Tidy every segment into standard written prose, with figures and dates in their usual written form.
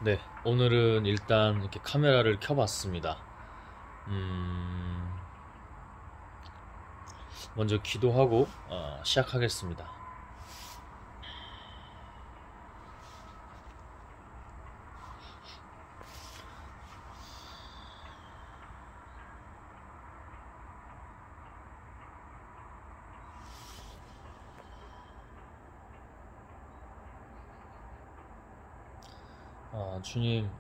네, 오늘은 일단 이렇게 카메라를 켜봤습니다. 먼저 기도하고 시작하겠습니다. 주님,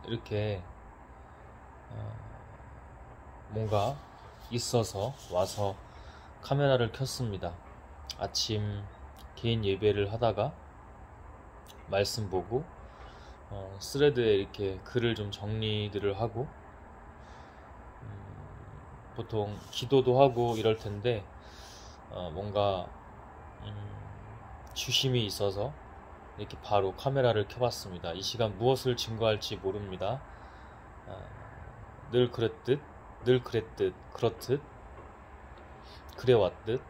이렇게 뭔가 있어서 와서 카메라를 켰습니다. 아침 개인 예배를 하다가 말씀 보고 스레드에 이렇게 글을 좀 정리들을 하고 보통 기도도 하고 이럴 텐데 뭔가 주심이 있어서 이렇게 바로 카메라를 켜봤습니다. 이 시간 무엇을 증거할지 모릅니다. 어, 늘 그랬듯, 늘 그랬듯, 그렇듯, 그래왔듯,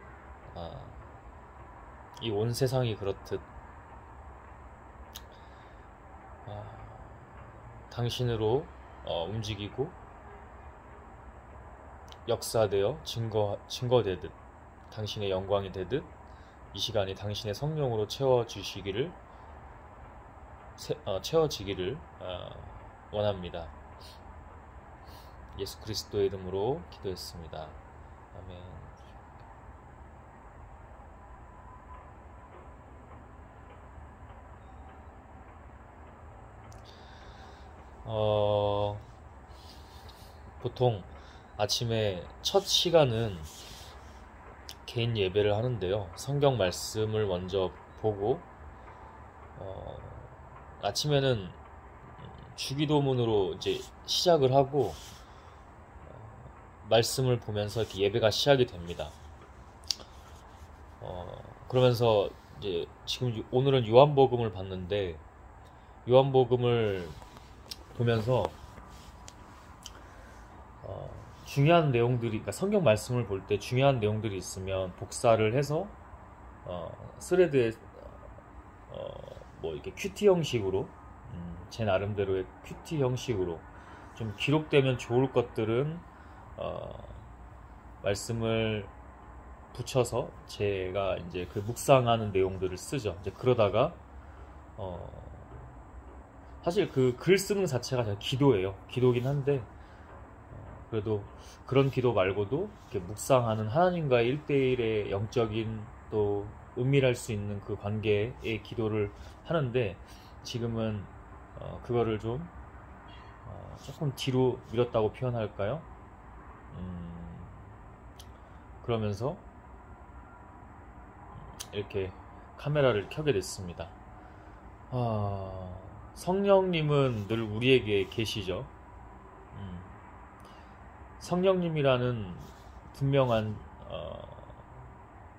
이 온 세상이 그렇듯, 당신으로 움직이고 역사되어 증거되듯, 당신의 영광이 되듯, 이 시간이 당신의 성령으로 채워지기를 원합니다. 예수 그리스도의 이름으로 기도했습니다. 아멘. 보통 아침에 첫 시간은 개인 예배를 하는데요. 성경 말씀을 먼저 보고 아침에는 주기도문으로 이제 시작을 하고 말씀을 보면서 이렇게 예배가 시작이 됩니다. 그러면서 이제 지금 오늘은 요한복음을 봤는데 요한복음을 보면서 중요한 내용들이, 그러니까 성경 말씀을 볼 때 중요한 내용들이 있으면 복사를 해서 스레드에 뭐 이렇게 큐티 형식으로 제 나름대로의 큐티 형식으로 좀 기록되면 좋을 것들은 말씀을 붙여서 제가 이제 그 묵상하는 내용들을 쓰죠. 이제 그러다가 사실 그 글 쓰는 자체가 그냥 기도예요. 기도긴 한데 그래도 그런 기도 말고도 이렇게 묵상하는 하나님과의 1대1의 영적인 또 은밀할 수 있는 그 관계의 기도를 하는데 지금은 그거를 좀 조금 뒤로 밀었다고 표현할까요? 그러면서 이렇게 카메라를 켜게 됐습니다. 성령님은 늘 우리에게 계시죠. 성령님이라는 분명한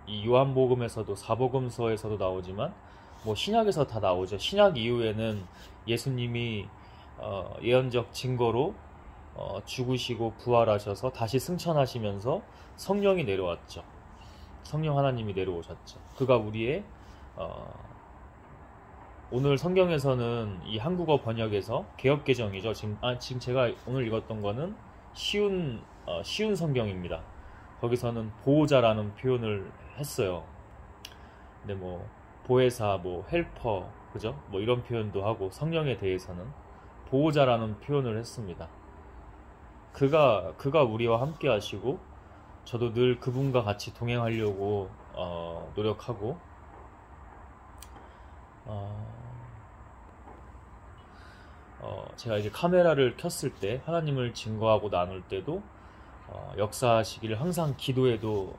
이 요한복음에서도 사복음서에서도 나오지만 뭐 신약에서 다 나오죠. 신약 이후에는 예수님이 예언적 증거로 죽으시고 부활하셔서 다시 승천하시면서 성령이 내려왔죠. 성령 하나님이 내려오셨죠. 그가 우리의 오늘 성경에서는 이 한국어 번역에서 개역개정이죠. 지금 제가 오늘 읽었던 거는 쉬운 성경입니다. 거기서는 보호자라는 표현을 했어요. 근데 뭐 보혜사, 뭐 헬퍼, 그죠? 뭐 이런 표현도 하고 성령에 대해서는 보호자라는 표현을 했습니다. 그가 우리와 함께 하시고 저도 늘 그분과 같이 동행하려고 노력하고 제가 이제 카메라를 켰을 때 하나님을 증거하고 나눌 때도 역사하시기를 항상 기도에도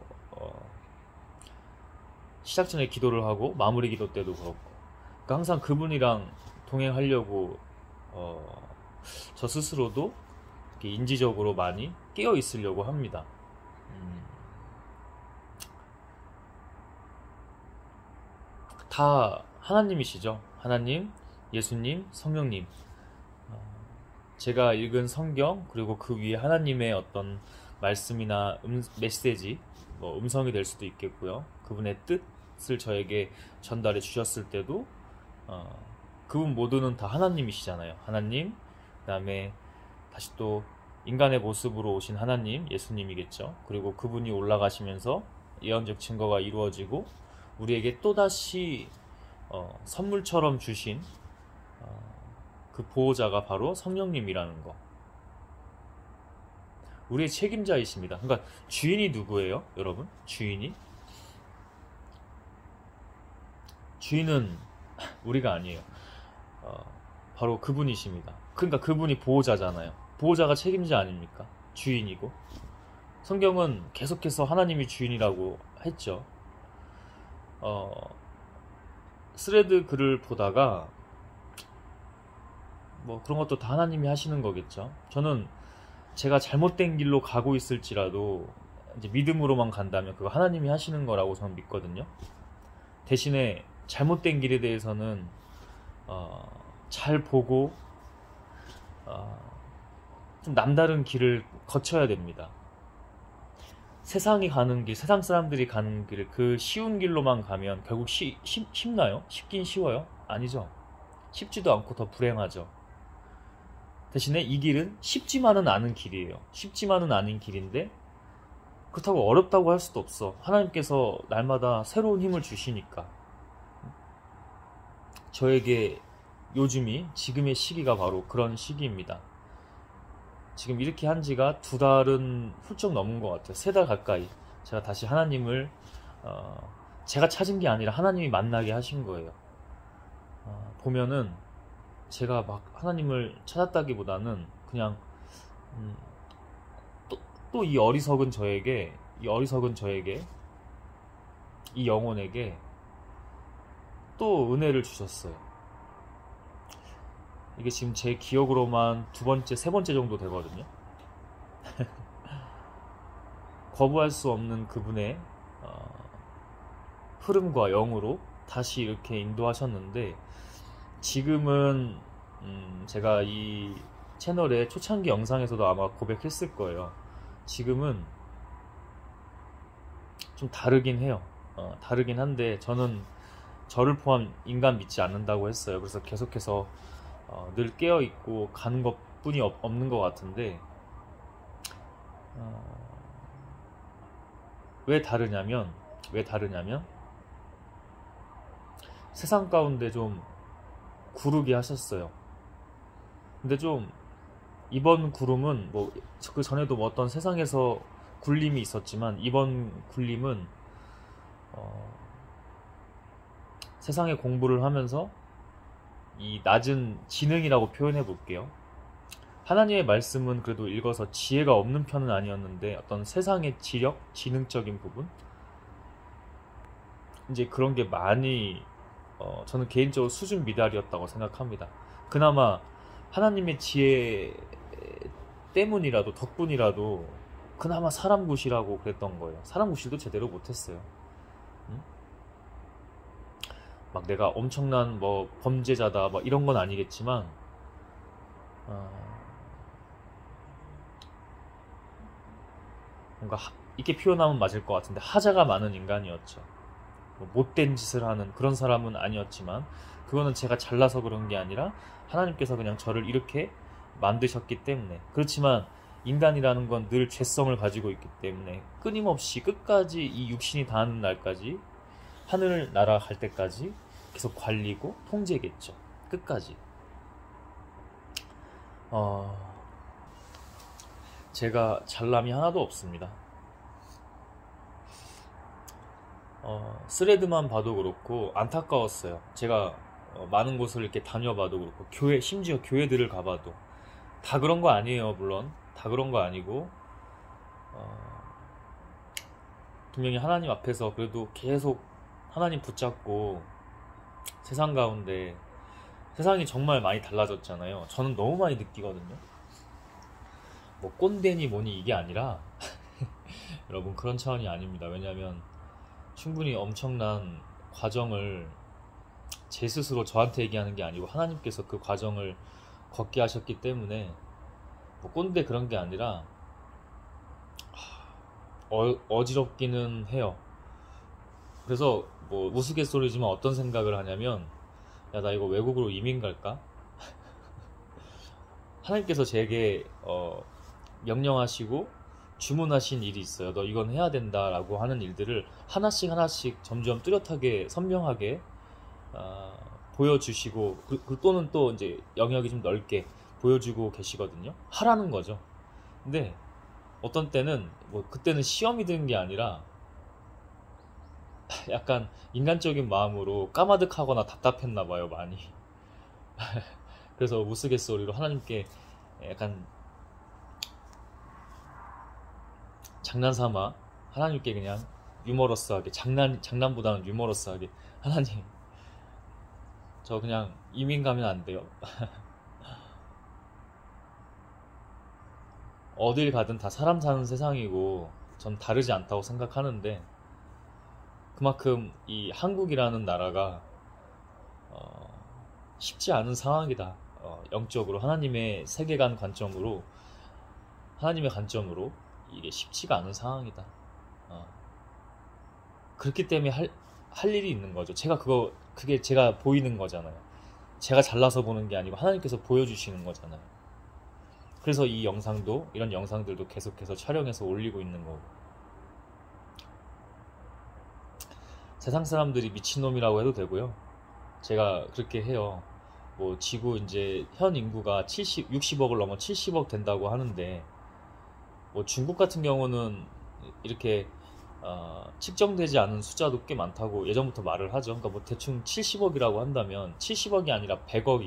시작 전에 기도를 하고 마무리 기도 때도 그렇고 그러니까 항상 그분이랑 동행하려고 저 스스로도 이렇게 인지적으로 많이 깨어 있으려고 합니다. 다 하나님이시죠. 하나님, 예수님, 성령님. 제가 읽은 성경 그리고 그 위에 하나님의 어떤 말씀이나 메시지, 뭐 음성이 될 수도 있겠고요. 그분의 뜻을 저에게 전달해 주셨을 때도 그분 모두는 다 하나님이시잖아요. 하나님, 그 다음에 다시 또 인간의 모습으로 오신 하나님, 예수님이겠죠. 그리고 그분이 올라가시면서 예언적 증거가 이루어지고 우리에게 또다시 선물처럼 주신 그 보호자가 바로 성령님이라는 거. 우리의 책임자이십니다. 그러니까 주인이 누구예요, 여러분? 주인은 우리가 아니에요. 바로 그분이십니다. 그러니까 그분이 보호자잖아요. 보호자가 책임자 아닙니까? 주인이고. 성경은 계속해서 하나님이 주인이라고 했죠. 스레드 글을 보다가 뭐 그런 것도 다 하나님이 하시는 거겠죠. 저는 제가 잘못된 길로 가고 있을지라도 이제 믿음으로만 간다면 그거 하나님이 하시는 거라고 저는 믿거든요. 대신에 잘못된 길에 대해서는 잘 보고 좀 남다른 길을 거쳐야 됩니다. 세상이 가는 길, 세상 사람들이 가는 길, 그 쉬운 길로만 가면 결국 쉽나요? 쉽긴 쉬워요? 아니죠. 쉽지도 않고 더 불행하죠. 대신에 이 길은 쉽지만은 않은 길이에요. 쉽지만은 않은 길인데 그렇다고 어렵다고 할 수도 없어. 하나님께서 날마다 새로운 힘을 주시니까. 저에게 요즘이, 지금의 시기가 바로 그런 시기입니다. 지금 이렇게 한 지가 2달은 훌쩍 넘은 것 같아요. 3달 가까이. 제가 다시 하나님을 제가 찾은 게 아니라 하나님이 만나게 하신 거예요. 보면은 제가 막 하나님을 찾았다기보다는 그냥 또 이 어리석은 저에게, 이 영혼에게 또 은혜를 주셨어요. 이게 지금 제 기억으로만 2번째, 3번째 정도 되거든요. 거부할 수 없는 그분의 흐름과 영으로 다시 이렇게 인도하셨는데, 지금은 제가 이 채널의 초창기 영상에서도 아마 고백했을 거예요. 지금은 좀 다르긴 해요. 다르긴 한데 저는 저를 포함 인간 믿지 않는다고 했어요. 그래서 계속해서 늘 깨어있고 가는 것 뿐이 없는 것 같은데, 왜 다르냐면 세상 가운데 좀 구르게 하셨어요. 근데 좀 이번 구름은 뭐 그 전에도 뭐 어떤 세상에서 굴림이 있었지만, 이번 굴림은 세상의 공부를 하면서 이 낮은 지능이라고 표현해 볼게요. 하나님의 말씀은 그래도 읽어서 지혜가 없는 편은 아니었는데, 어떤 세상의 지력, 지능적인 부분, 이제 그런 게 많이 저는 개인적으로 수준 미달이었다고 생각합니다. 그나마 하나님의 지혜 때문이라도, 덕분이라도 그나마 사람 구실하고 그랬던 거예요. 사람 구실도 제대로 못했어요. 막 내가 엄청난 뭐 범죄자다 뭐 이런 건 아니겠지만, 뭔가 이렇게 표현하면 맞을 것 같은데 하자가 많은 인간이었죠. 뭐 못된 짓을 하는 그런 사람은 아니었지만, 그거는 제가 잘나서 그런 게 아니라 하나님께서 그냥 저를 이렇게 만드셨기 때문에. 그렇지만 인간이라는 건 늘 죄성을 가지고 있기 때문에 끊임없이 끝까지 이 육신이 닿는 날까지, 하늘 나라 갈 때까지 계속 관리고 통제겠죠. 끝까지. 제가 잘남이 하나도 없습니다. 스레드만 봐도 그렇고 안타까웠어요. 제가 많은 곳을 이렇게 다녀봐도 그렇고, 심지어 교회들을 가봐도 다 그런 거 아니에요. 물론 다 그런 거 아니고, 분명히 하나님 앞에서 그래도 계속 하나님 붙잡고 세상 가운데, 세상이 정말 많이 달라졌잖아요. 저는 너무 많이 느끼거든요. 뭐 꼰대니 뭐니 이게 아니라 여러분, 그런 차원이 아닙니다. 왜냐하면 충분히 엄청난 과정을 제 스스로 저한테 얘기하는 게 아니고 하나님께서 그 과정을 걷게 하셨기 때문에, 뭐 꼰대 그런 게 아니라 어지럽기는 해요. 그래서 뭐 우스갯소리지만 어떤 생각을 하냐면, 야, 나 이거 외국으로 이민 갈까? 하나님께서 제게 명령하시고 주문하신 일이 있어요. 너 이건 해야 된다라고 하는 일들을 하나씩 하나씩 점점 뚜렷하게 선명하게 보여주시고 또는 또 이제 영역이 좀 넓게 보여주고 계시거든요. 하라는 거죠. 근데 어떤 때는 뭐 그때는 시험이 드는 게 아니라 약간 인간적인 마음으로 까마득하거나 답답했나 봐요, 많이. 그래서 우스갯소리로 하나님께 약간 장난삼아 하나님께 그냥 유머러스하게 장난보다는 유머러스하게 하나님 저 그냥 이민 가면 안 돼요? 어딜 가든 다 사람 사는 세상이고 전 다르지 않다고 생각하는데 그만큼 이 한국이라는 나라가 쉽지 않은 상황이다. 영적으로 하나님의 세계관 관점으로 하나님의 관점으로 이게 쉽지가 않은 상황이다. 그렇기 때문에 할 일이 있는 거죠. 그게 제가 보이는 거잖아요. 제가 잘나서 보는 게 아니고 하나님께서 보여주시는 거잖아요. 그래서 이런 영상들도 계속해서 촬영해서 올리고 있는 거고. 세상 사람들이 미친놈이라고 해도 되고요. 제가 그렇게 해요. 뭐 지구 이제 현 인구가 60억을 넘어 70억 된다고 하는데 뭐 중국 같은 경우는 이렇게 측정되지 않은 숫자도 꽤 많다고 예전부터 말을 하죠. 그러니까 뭐 대충 70억이라고 한다면 70억이 아니라 100억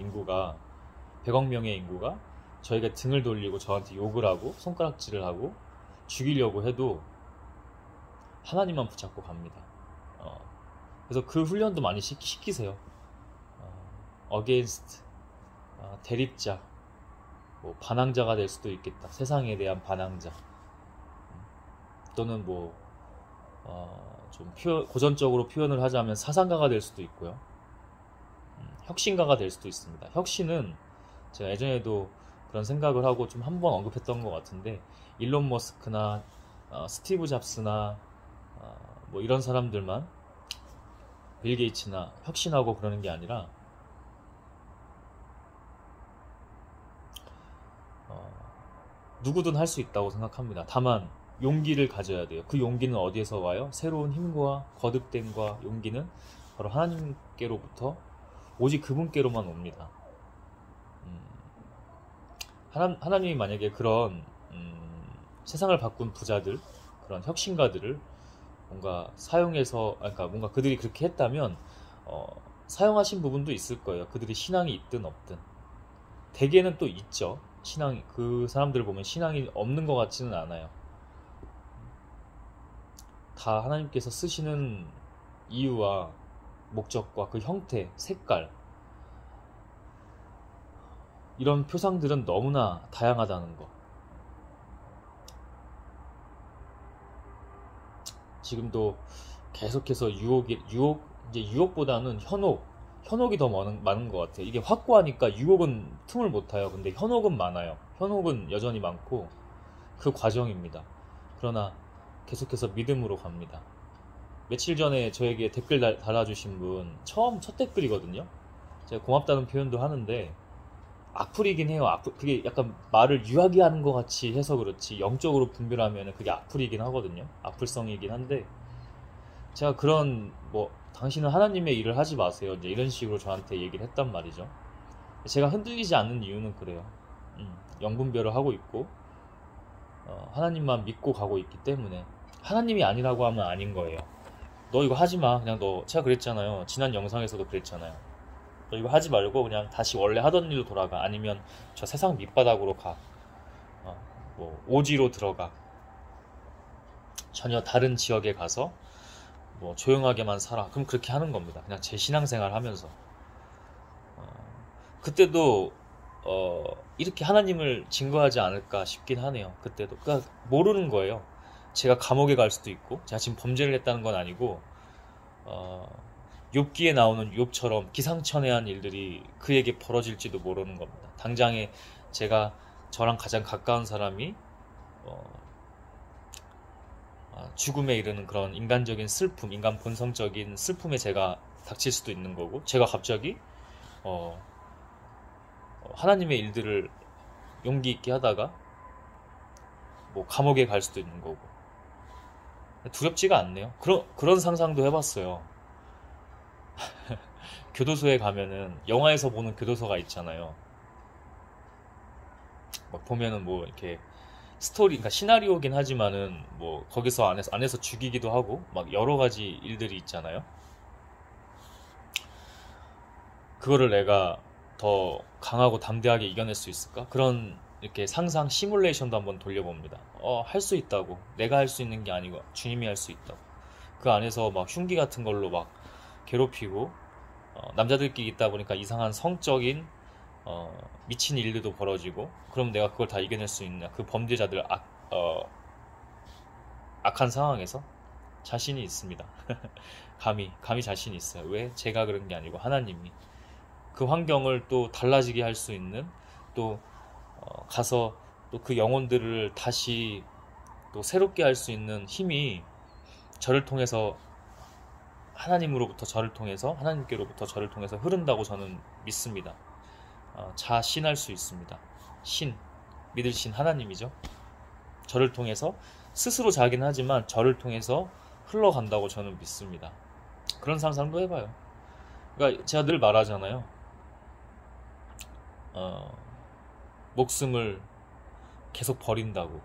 명의 인구가 저에게 등을 돌리고 저한테 욕을 하고 손가락질을 하고 죽이려고 해도 하나님만 붙잡고 갑니다. 그래서 그 훈련도 많이 시키세요. against, 대립자, 뭐 반항자가 될 수도 있겠다. 세상에 대한 반항자. 또는 뭐 좀 고전적으로 표현을 하자면 사상가가 될 수도 있고요. 혁신가가 될 수도 있습니다. 혁신은 제가 예전에도 그런 생각을 하고 좀 한번 언급했던 것 같은데 일론 머스크나 스티브 잡스나 뭐 이런 사람들만 빌 게이츠나 혁신하고 그러는 게 아니라 누구든 할 수 있다고 생각합니다. 다만 용기를 가져야 돼요. 그 용기는 어디에서 와요? 새로운 힘과 거듭됨과 용기는 바로 하나님께로부터 오직 그분께로만 옵니다. 하나님이 만약에 그런 세상을 바꾼 부자들, 그런 혁신가들을 뭔가 사용해서, 그러니까 뭔가 그들이 그렇게 했다면 사용하신 부분도 있을 거예요. 그들이 신앙이 있든 없든. 대개는 또 있죠. 그 사람들을 보면 신앙이 없는 것 같지는 않아요. 다 하나님께서 쓰시는 이유와 목적과 그 형태, 색깔, 이런 표상들은 너무나 다양하다는 거. 지금도 계속해서 유혹보다는 현혹이 더 많은 것 같아요. 이게 확고하니까 유혹은 틈을 못 타요. 근데 현혹은 많아요. 현혹은 여전히 많고 그 과정입니다. 그러나 계속해서 믿음으로 갑니다. 며칠 전에 저에게 댓글 달아주신 분 첫 댓글이거든요. 제가 고맙다는 표현도 하는데 악플이긴 해요. 그게 약간 말을 유하게 하는 것 같이 해서 그렇지 영적으로 분별하면 그게 악플이긴 하거든요. 악플성이긴 한데 제가 당신은 하나님의 일을 하지 마세요. 이제 이런 식으로 저한테 얘기를 했단 말이죠. 제가 흔들리지 않는 이유는 그래요. 영분별을 하고 있고 하나님만 믿고 가고 있기 때문에 하나님이 아니라고 하면 아닌 거예요. 너 이거 하지 마. 그냥 제가 그랬잖아요. 지난 영상에서도 그랬잖아요. 너 이거 하지 말고 그냥 다시 원래 하던 일로 돌아가. 아니면 저 세상 밑바닥으로 가. 뭐 오지로 들어가. 전혀 다른 지역에 가서 뭐 조용하게만 살아. 그럼 그렇게 하는 겁니다. 그냥 제 신앙생활 하면서. 그때도 이렇게 하나님을 증거하지 않을까 싶긴 하네요. 그때도. 그러니까 모르는 거예요. 제가 감옥에 갈 수도 있고 제가 지금 범죄를 했다는 건 아니고 욥기에 나오는 욥처럼 기상천외한 일들이 그에게 벌어질지도 모르는 겁니다. 당장에 저랑 가장 가까운 사람이 죽음에 이르는 그런 인간적인 슬픔, 인간 본성적인 슬픔에 제가 닥칠 수도 있는 거고 제가 갑자기 어, 하나님의 일들을 용기 있게 하다가 뭐 감옥에 갈 수도 있는 거고 두렵지가 않네요. 그런 상상도 해봤어요. 교도소에 가면은 영화에서 보는 교도소가 있잖아요. 막 보면은 뭐 이렇게 스토리, 그러니까 시나리오긴 하지만은 뭐 거기서 안에서 죽이기도 하고 막 여러 가지 일들이 있잖아요. 그거를 내가 더 강하고 담대하게 이겨낼 수 있을까? 그런 이렇게 상상 시뮬레이션도 한번 돌려봅니다. 할 수 있다고. 내가 할 수 있는 게 아니고 주님이 할 수 있다고. 그 안에서 막 흉기 같은 걸로 막 괴롭히고 남자들끼리 있다 보니까 이상한 성적인 미친 일들도 벌어지고 그럼 내가 그걸 다 이겨낼 수 있냐? 그 범죄자들 악한 상황에서 자신이 있습니다. 감히 자신이 있어요. 왜? 제가 그런 게 아니고 하나님이 그 환경을 또 달라지게 할 수 있는 또 가서 또 그 영혼들을 다시 또 새롭게 할 수 있는 힘이 저를 통해서 하나님께로부터 저를 통해서 흐른다고 저는 믿습니다. 자신할 수 있습니다. 믿을 신 하나님이죠. 저를 통해서 스스로 자긴 하지만 저를 통해서 흘러간다고 저는 믿습니다. 그런 상상도 해봐요. 그러니까 제가 늘 말하잖아요. 목숨을 계속 버린다고.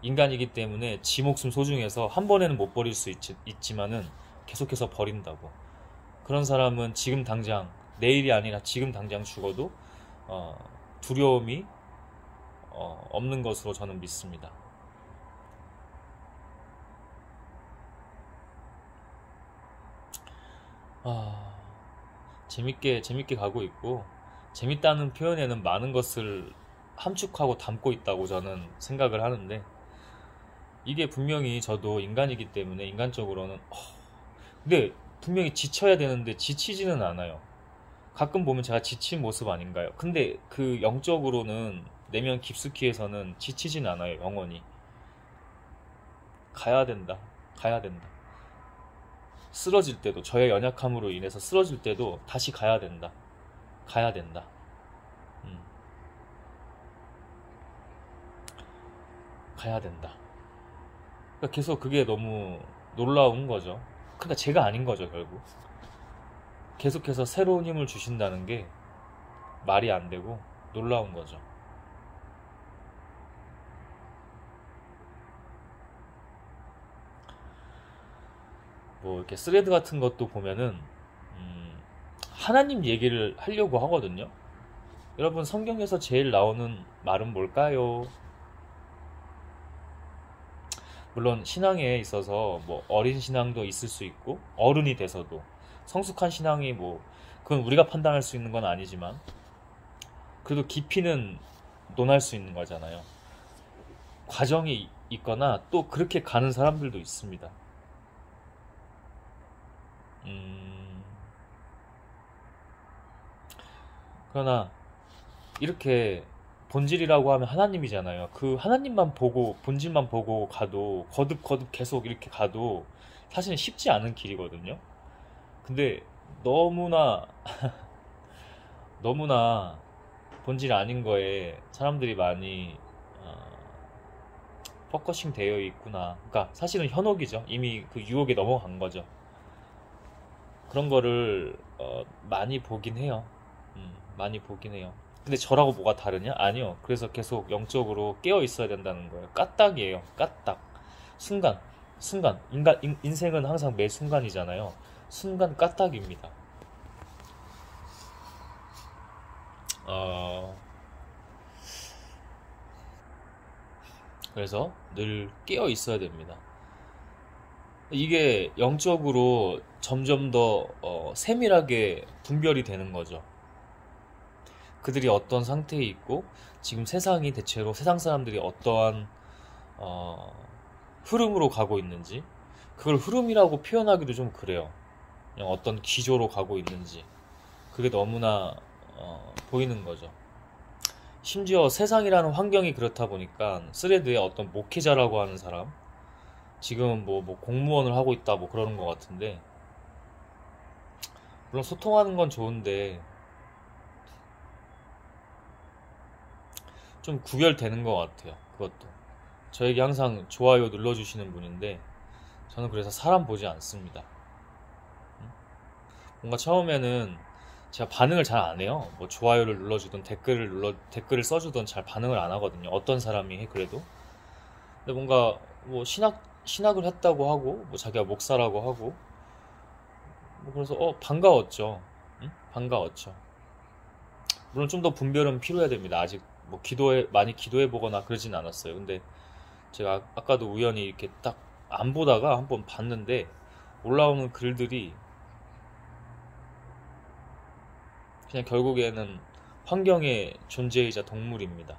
인간이기 때문에 지 목숨 소중해서 한 번에는 못 버릴 수 있지만은 계속해서 버린다고. 그런 사람은 지금 당장, 내일이 아니라 지금 당장 죽어도 두려움이 없는 것으로 저는 믿습니다. 재밌게 가고 있고, 재밌다는 표현에는 많은 것을 함축하고 담고 있다고 저는 생각을 하는데, 이게 분명히 저도 인간이기 때문에 인간적으로는 근데 분명히 지쳐야 되는데 지치지는 않아요. 가끔 보면 제가 지친 모습 아닌가요? 근데 그 영적으로는 내면 깊숙이에서는 지치진 않아요. 영원히 가야 된다. 쓰러질 때도, 저의 연약함으로 인해서 쓰러질 때도 다시 가야 된다. 음, 가야 된다. 그러니까 계속 그게 너무 놀라운 거죠. 그러니까 제가 아닌 거죠, 결국. 계속해서 새로운 힘을 주신다는 게 말이 안 되고 놀라운 거죠. 뭐 이렇게 스레드 같은 것도 보면은 하나님 얘기를 하려고 하거든요. 여러분, 성경에서 제일 나오는 말은 뭘까요? 물론 신앙에 있어서 뭐 어린 신앙도 있을 수 있고 어른이 돼서도 성숙한 신앙이 뭐 그건 우리가 판단할 수 있는 건 아니지만 그래도 깊이는 논할 수 있는 거잖아요. 과정이 있거나 또 그렇게 가는 사람들도 있습니다. 음, 그러나 이렇게 본질이라고 하면 하나님이잖아요. 그 하나님만 보고 본질만 보고 가도 거듭 계속 이렇게 가도 사실은 쉽지 않은 길이거든요. 근데 너무나 너무나 본질 아닌 거에 사람들이 많이 어, 포커싱 되어 있구나. 그러니까 사실은 현혹이죠. 이미 그 유혹에 넘어간 거죠. 그런 거를 많이 보긴 해요. 많이 보긴 해요. 근데 저라고 뭐가 다르냐? 아니요. 그래서 계속 영적으로 깨어 있어야 된다는 거예요. 까딱이에요. 까딱. 순간. 인생은 항상 매 순간이잖아요. 순간 까딱입니다. 어, 그래서 늘 깨어 있어야 됩니다. 이게 영적으로 점점 더 세밀하게 분별이 되는 거죠. 그들이 어떤 상태에 있고 지금 세상이 대체로 세상 사람들이 어떠한 어, 흐름으로 가고 있는지 그걸 흐름이라고 표현하기도 좀 그래요. 그냥 어떤 기조로 가고 있는지 그게 너무나 보이는 거죠. 심지어 세상이라는 환경이 그렇다 보니까 스레드에 어떤 목회자라고 하는 사람 지금은 뭐 공무원을 하고 있다 뭐 그러는 것 같은데 물론 소통하는 건 좋은데 좀 구별되는 것 같아요. 그것도 저에게 항상 좋아요 눌러주시는 분인데 저는 그래서 사람 보지 않습니다. 뭔가 처음에는 제가 반응을 잘 안 해요. 뭐 좋아요를 눌러주든 댓글을 써주든 잘 반응을 안 하거든요. 어떤 사람이 해 그래도. 근데 뭔가 뭐 신학을 했다고 하고 뭐 자기가 목사라고 하고 뭐 그래서 반가웠죠. 응? 반가웠죠. 물론 좀 더 분별은 필요해야 됩니다. 아직 뭐 많이 기도해 보거나 그러진 않았어요. 근데 제가 아까도 우연히 이렇게 딱 안 보다가 한번 봤는데 올라오는 글들이 그냥 결국에는 환경의 존재이자 동물입니다.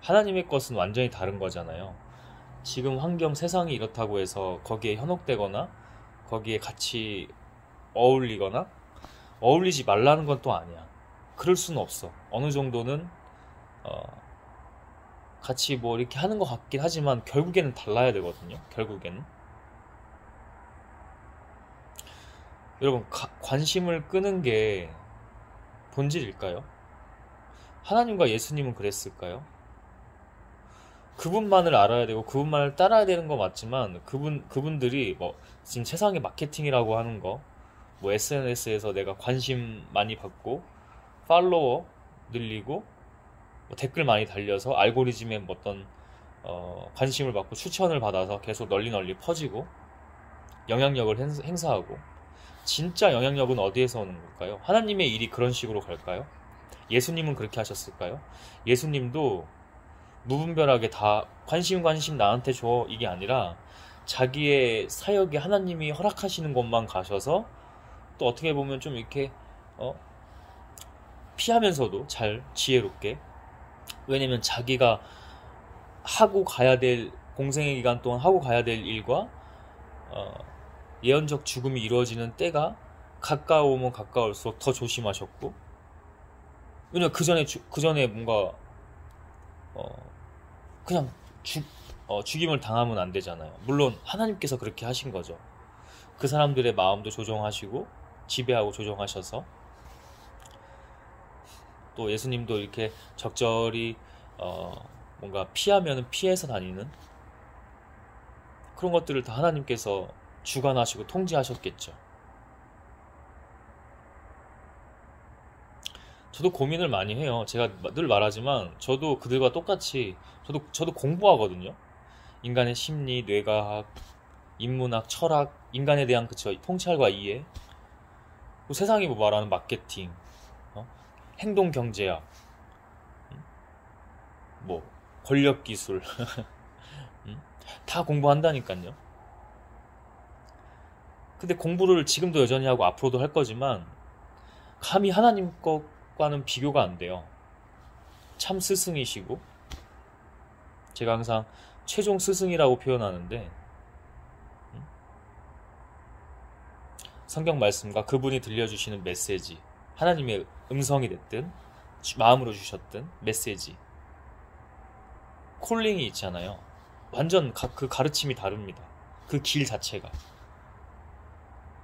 하나님의 것은 완전히 다른 거잖아요. 지금 환경 세상이 이렇다고 해서 거기에 현혹되거나 거기에 같이 어울리거나 어울리지 말라는 건 또 아니야. 그럴 수는 없어. 어느 정도는 같이 뭐 이렇게 하는 것 같긴 하지만 결국에는 달라야 되거든요. 결국에는. 여러분 관심을 끄는 게 본질일까요? 하나님과 예수님은 그랬을까요? 그분만을 알아야 되고 그분만을 따라야 되는 거 맞지만 그분들이 뭐 지금 세상의 마케팅이라고 하는 거 뭐 SNS에서 내가 관심 많이 받고 팔로워 늘리고 뭐 댓글 많이 달려서 알고리즘에 뭐 어떤 관심을 받고 추천을 받아서 계속 널리 퍼지고 영향력을 행사하고 진짜 영향력은 어디에서 오는 걸까요? 하나님의 일이 그런 식으로 갈까요? 예수님은 그렇게 하셨을까요? 예수님도 무분별하게 다 관심 나한테 줘 이게 아니라 자기의 사역에 하나님이 허락하시는 곳만 가셔서 또 어떻게 보면 좀 이렇게 피하면서도 잘 지혜롭게 왜냐면 자기가 하고 가야 될 공생의 기간 동안 하고 가야 될 일과 예언적 죽음이 이루어지는 때가 가까우면 가까울수록 더 조심하셨고 왜냐면 그 전에 뭔가 그냥 죽임을 당하면 안 되잖아요. 물론 하나님께서 그렇게 하신 거죠. 그 사람들의 마음도 조정하시고 지배하고 조정하셔서 또 예수님도 이렇게 적절히 뭔가 피하면 피해서 다니는 그런 것들을 다 하나님께서 주관하시고 통제하셨겠죠. 저도 고민을 많이 해요. 제가 늘 말하지만 저도 그들과 똑같이 저도 공부하거든요. 인간의 심리, 뇌과학, 인문학, 철학, 인간에 대한 통찰과 이해, 또 세상이 뭐 말하는 마케팅, 행동경제학, 뭐 권력기술 다 공부한다니까요. 근데 공부를 지금도 여전히 하고 앞으로도 할 거지만 감히 하나님 것과는 비교가 안 돼요. 참 스승이시고 제가 항상 최종 스승이라고 표현하는데 성경 말씀과 그분이 들려주시는 메시지 하나님의 음성이 됐든 마음으로 주셨든 메시지 콜링이 있잖아요. 완전 그 가르침이 다릅니다. 그 길 자체가.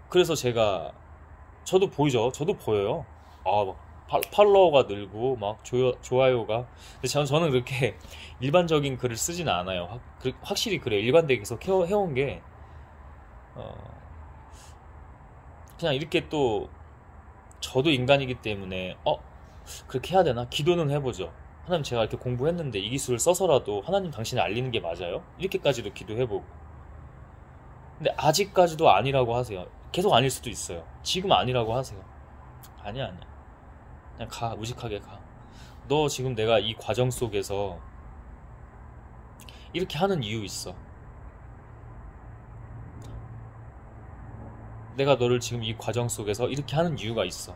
그래서 저도 보이죠. 저도 보여요. 막 팔로워가 늘고 막 좋아요가. 근데 저는 그렇게 일반적인 글을 쓰진 않아요. 확실히 그래요. 일관되게 계속 해온 게 그냥 이렇게 또 저도 인간이기 때문에 그렇게 해야 되나? 기도는 해보죠. 하나님 제가 이렇게 공부했는데 이 기술을 써서라도 하나님 당신을 알리는 게 맞아요? 이렇게까지도 기도해보고 근데 아직까지도 아니라고 하세요. 계속 아닐 수도 있어요. 지금 아니라고 하세요. 아니야 그냥 가. 무식하게 가. 너 지금 내가 이 과정 속에서 이렇게 하는 이유 있어. 내가 너를 지금 이 과정 속에서 이렇게 하는 이유가 있어.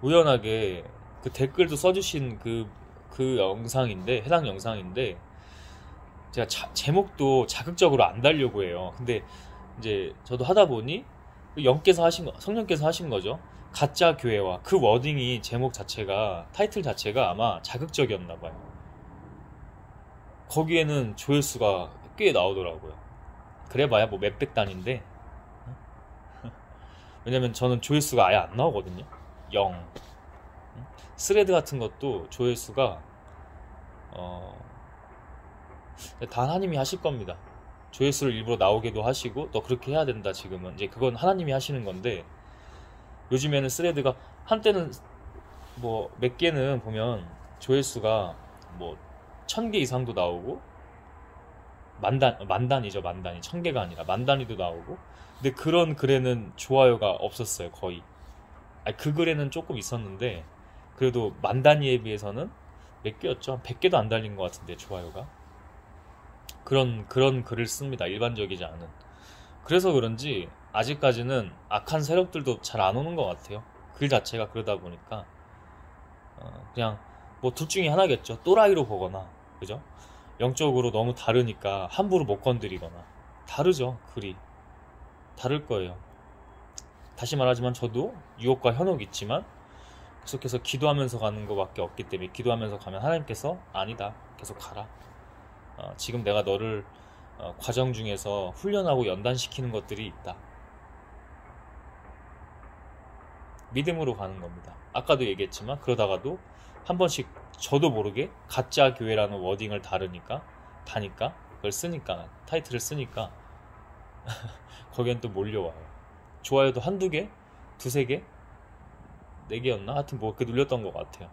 우연하게 그 댓글도 써주신 그 영상인데 해당 영상인데 제가 제목도 자극적으로 안 달려고 해요. 근데 이제 저도 하다 보니 성령께서 하신 거죠. 가짜 교회와 그 워딩이 타이틀 자체가 아마 자극적이었나 봐요. 거기에는 조회수가 꽤 나오더라고요. 그래봐야 뭐 몇백 단인데 왜냐면 저는 조회수가 아예 안 나오거든요. 0. 스레드 같은 것도 조회수가 다 하나님이 하실 겁니다. 조회수를 일부러 나오게도 하시고 너 그렇게 해야 된다. 지금은 이제 그건 하나님이 하시는 건데, 요즘에는 스레드가 한때는 뭐 몇 개는 보면 조회수가 뭐 1000개 이상도 나오고 만단이죠. 만단이 1000개가 아니라 만단위도 나오고. 근데 그런 글에는 좋아요가 없었어요. 거의. 아니, 그 글에는 조금 있었는데 그래도 만 단위에 비해서는 몇 개였죠? 한 100개도 안 달린 것 같은데 좋아요가. 그런 글을 씁니다. 일반적이지 않은. 그래서 그런지 아직까지는 악한 세력들도 잘 안 오는 것 같아요. 글 자체가 그러다 보니까 그냥 뭐 둘 중에 하나겠죠. 또라이로 보거나, 그죠? 영적으로 너무 다르니까 함부로 못 건드리거나. 다르죠. 글이 다를 거예요. 다시 말하지만 저도 유혹과 현혹이 있지만 계속해서 기도하면서 가는 것밖에 없기 때문에, 기도하면서 가면 하나님께서 아니다, 계속 가라. 지금 내가 너를 과정 중에서 훈련하고 연단시키는 것들이 있다. 믿음으로 가는 겁니다. 아까도 얘기했지만 그러다가도 한 번씩 저도 모르게 가짜 교회라는 워딩을 다니까 그걸 쓰니까, 타이틀을 쓰니까 거기엔 또 몰려와요. 좋아요도 한두 개? 두세 개? 네 개였나? 하여튼 뭐 그렇게 눌렸던 것 같아요.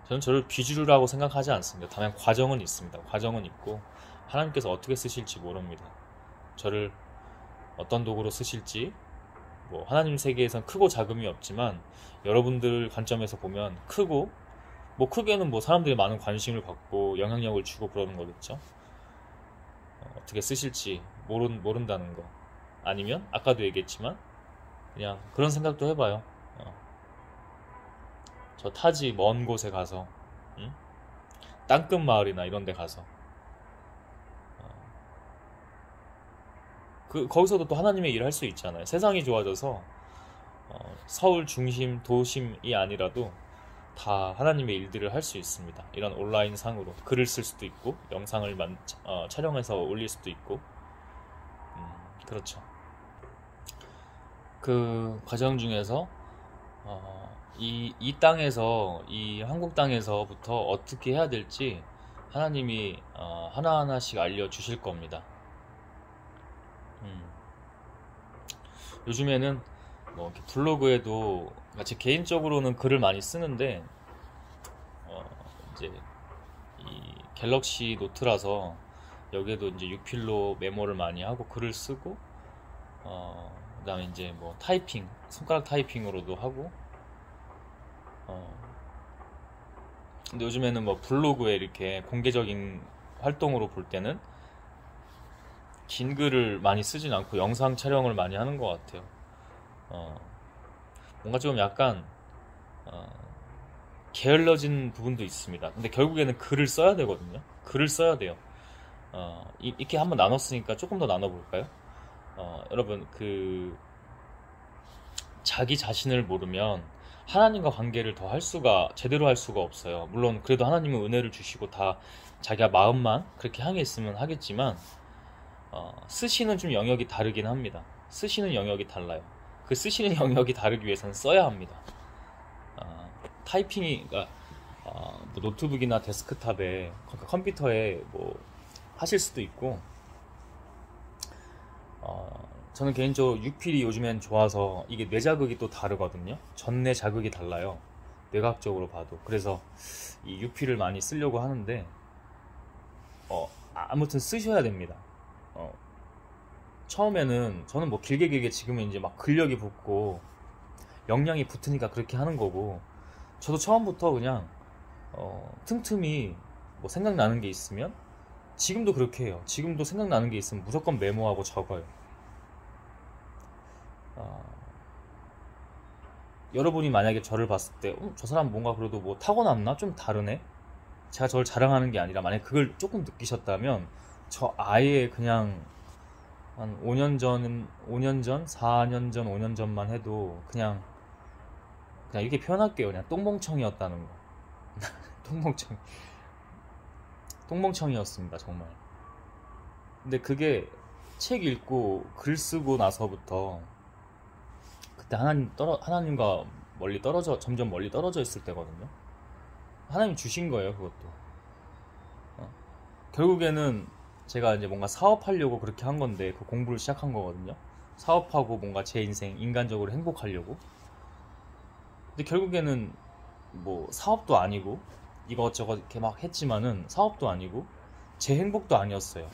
저는 저를 비주류라고 생각하지 않습니다. 다만 과정은 있습니다. 과정은 있고 하나님께서 어떻게 쓰실지 모릅니다. 저를 어떤 도구로 쓰실지, 뭐 하나님 세계에선 크고 작음이 없지만 여러분들 관점에서 보면 크고, 뭐 크게는 뭐 사람들이 많은 관심을 받고 영향력을 주고 그러는 거겠죠. 어떻게 쓰실지 모른다는 거. 아니면 아까도 얘기했지만 그냥 그런 생각도 해봐요. 저 타지 먼 곳에 가서, 땅끝 마을이나 이런 데 가서 거기서도 또 하나님의 일을 할 수 있잖아요. 세상이 좋아져서 서울 중심 도심이 아니라도 다 하나님의 일들을 할 수 있습니다. 이런 온라인 상으로 글을 쓸 수도 있고 영상을 촬영해서 올릴 수도 있고. 그렇죠. 그 과정 중에서 이 땅에서, 이 한국 땅에서부터 어떻게 해야 될지 하나님이 하나하나씩 알려주실 겁니다. 요즘에는 뭐 이렇게 블로그에도, 제 개인적으로는 글을 많이 쓰는데 이제 이 갤럭시 노트라서 여기에도 이제 6필로 메모를 많이 하고 글을 쓰고, 그다음에 이제 뭐 타이핑, 손가락 타이핑으로도 하고. 근데 요즘에는 뭐 블로그에 이렇게 공개적인 활동으로 볼 때는 긴 글을 많이 쓰진 않고 영상 촬영을 많이 하는 것 같아요. 뭔가 좀 약간 게을러진 부분도 있습니다. 근데 결국에는 글을 써야 되거든요. 글을 써야 돼요. 이렇게 한번 나눴으니까 조금 더 나눠볼까요? 여러분, 자기 자신을 모르면 하나님과 관계를 제대로 할 수가 없어요. 물론 그래도 하나님은 은혜를 주시고 다 자기가 마음만 그렇게 향해 있으면 하겠지만, 쓰시는 좀 영역이 다르긴 합니다. 쓰시는 영역이 달라요. 그 쓰시는 영역이 다르기 위해서는 써야 합니다. 타이핑이, 그러니까 뭐 노트북이나 데스크탑에, 그러니까 컴퓨터에 뭐 하실 수도 있고, 저는 개인적으로 6필이 요즘엔 좋아서, 이게 뇌 자극이 또 다르거든요. 전뇌 자극이 달라요. 뇌과학적으로 봐도. 그래서 이 6필을 많이 쓰려고 하는데, 아무튼 쓰셔야 됩니다. 처음에는 저는 뭐 길게 지금은 이제 막 근력이 붙고 역량이 붙으니까 그렇게 하는 거고, 저도 처음부터 그냥 틈틈이 뭐 생각나는 게 있으면, 지금도 그렇게 해요. 지금도 생각나는 게 있으면 무조건 메모하고 적어요. 여러분이 만약에 저를 봤을 때 저 사람 뭔가 그래도 뭐 타고났나? 좀 다르네? 제가 저를 자랑하는 게 아니라 만약에 그걸 조금 느끼셨다면, 저 아예 그냥 한 5년 전, 4년 전, 5년 전만 해도 그냥 이렇게 표현할게요. 그냥 똥멍청이었다는 거. 똥멍청이었습니다, 정말. 근데 그게 책 읽고 글 쓰고 나서부터 그때 하나님과 점점 멀리 떨어져 있을 때거든요. 하나님 주신 거예요, 그것도. 결국에는 제가 이제 뭔가 사업하려고 그렇게 한 건데, 그 공부를 시작한 거거든요. 사업하고 뭔가 제 인생, 인간적으로 행복하려고. 근데 결국에는 뭐 사업도 아니고, 이것저것 이렇게 막 했지만은 사업도 아니고, 제 행복도 아니었어요.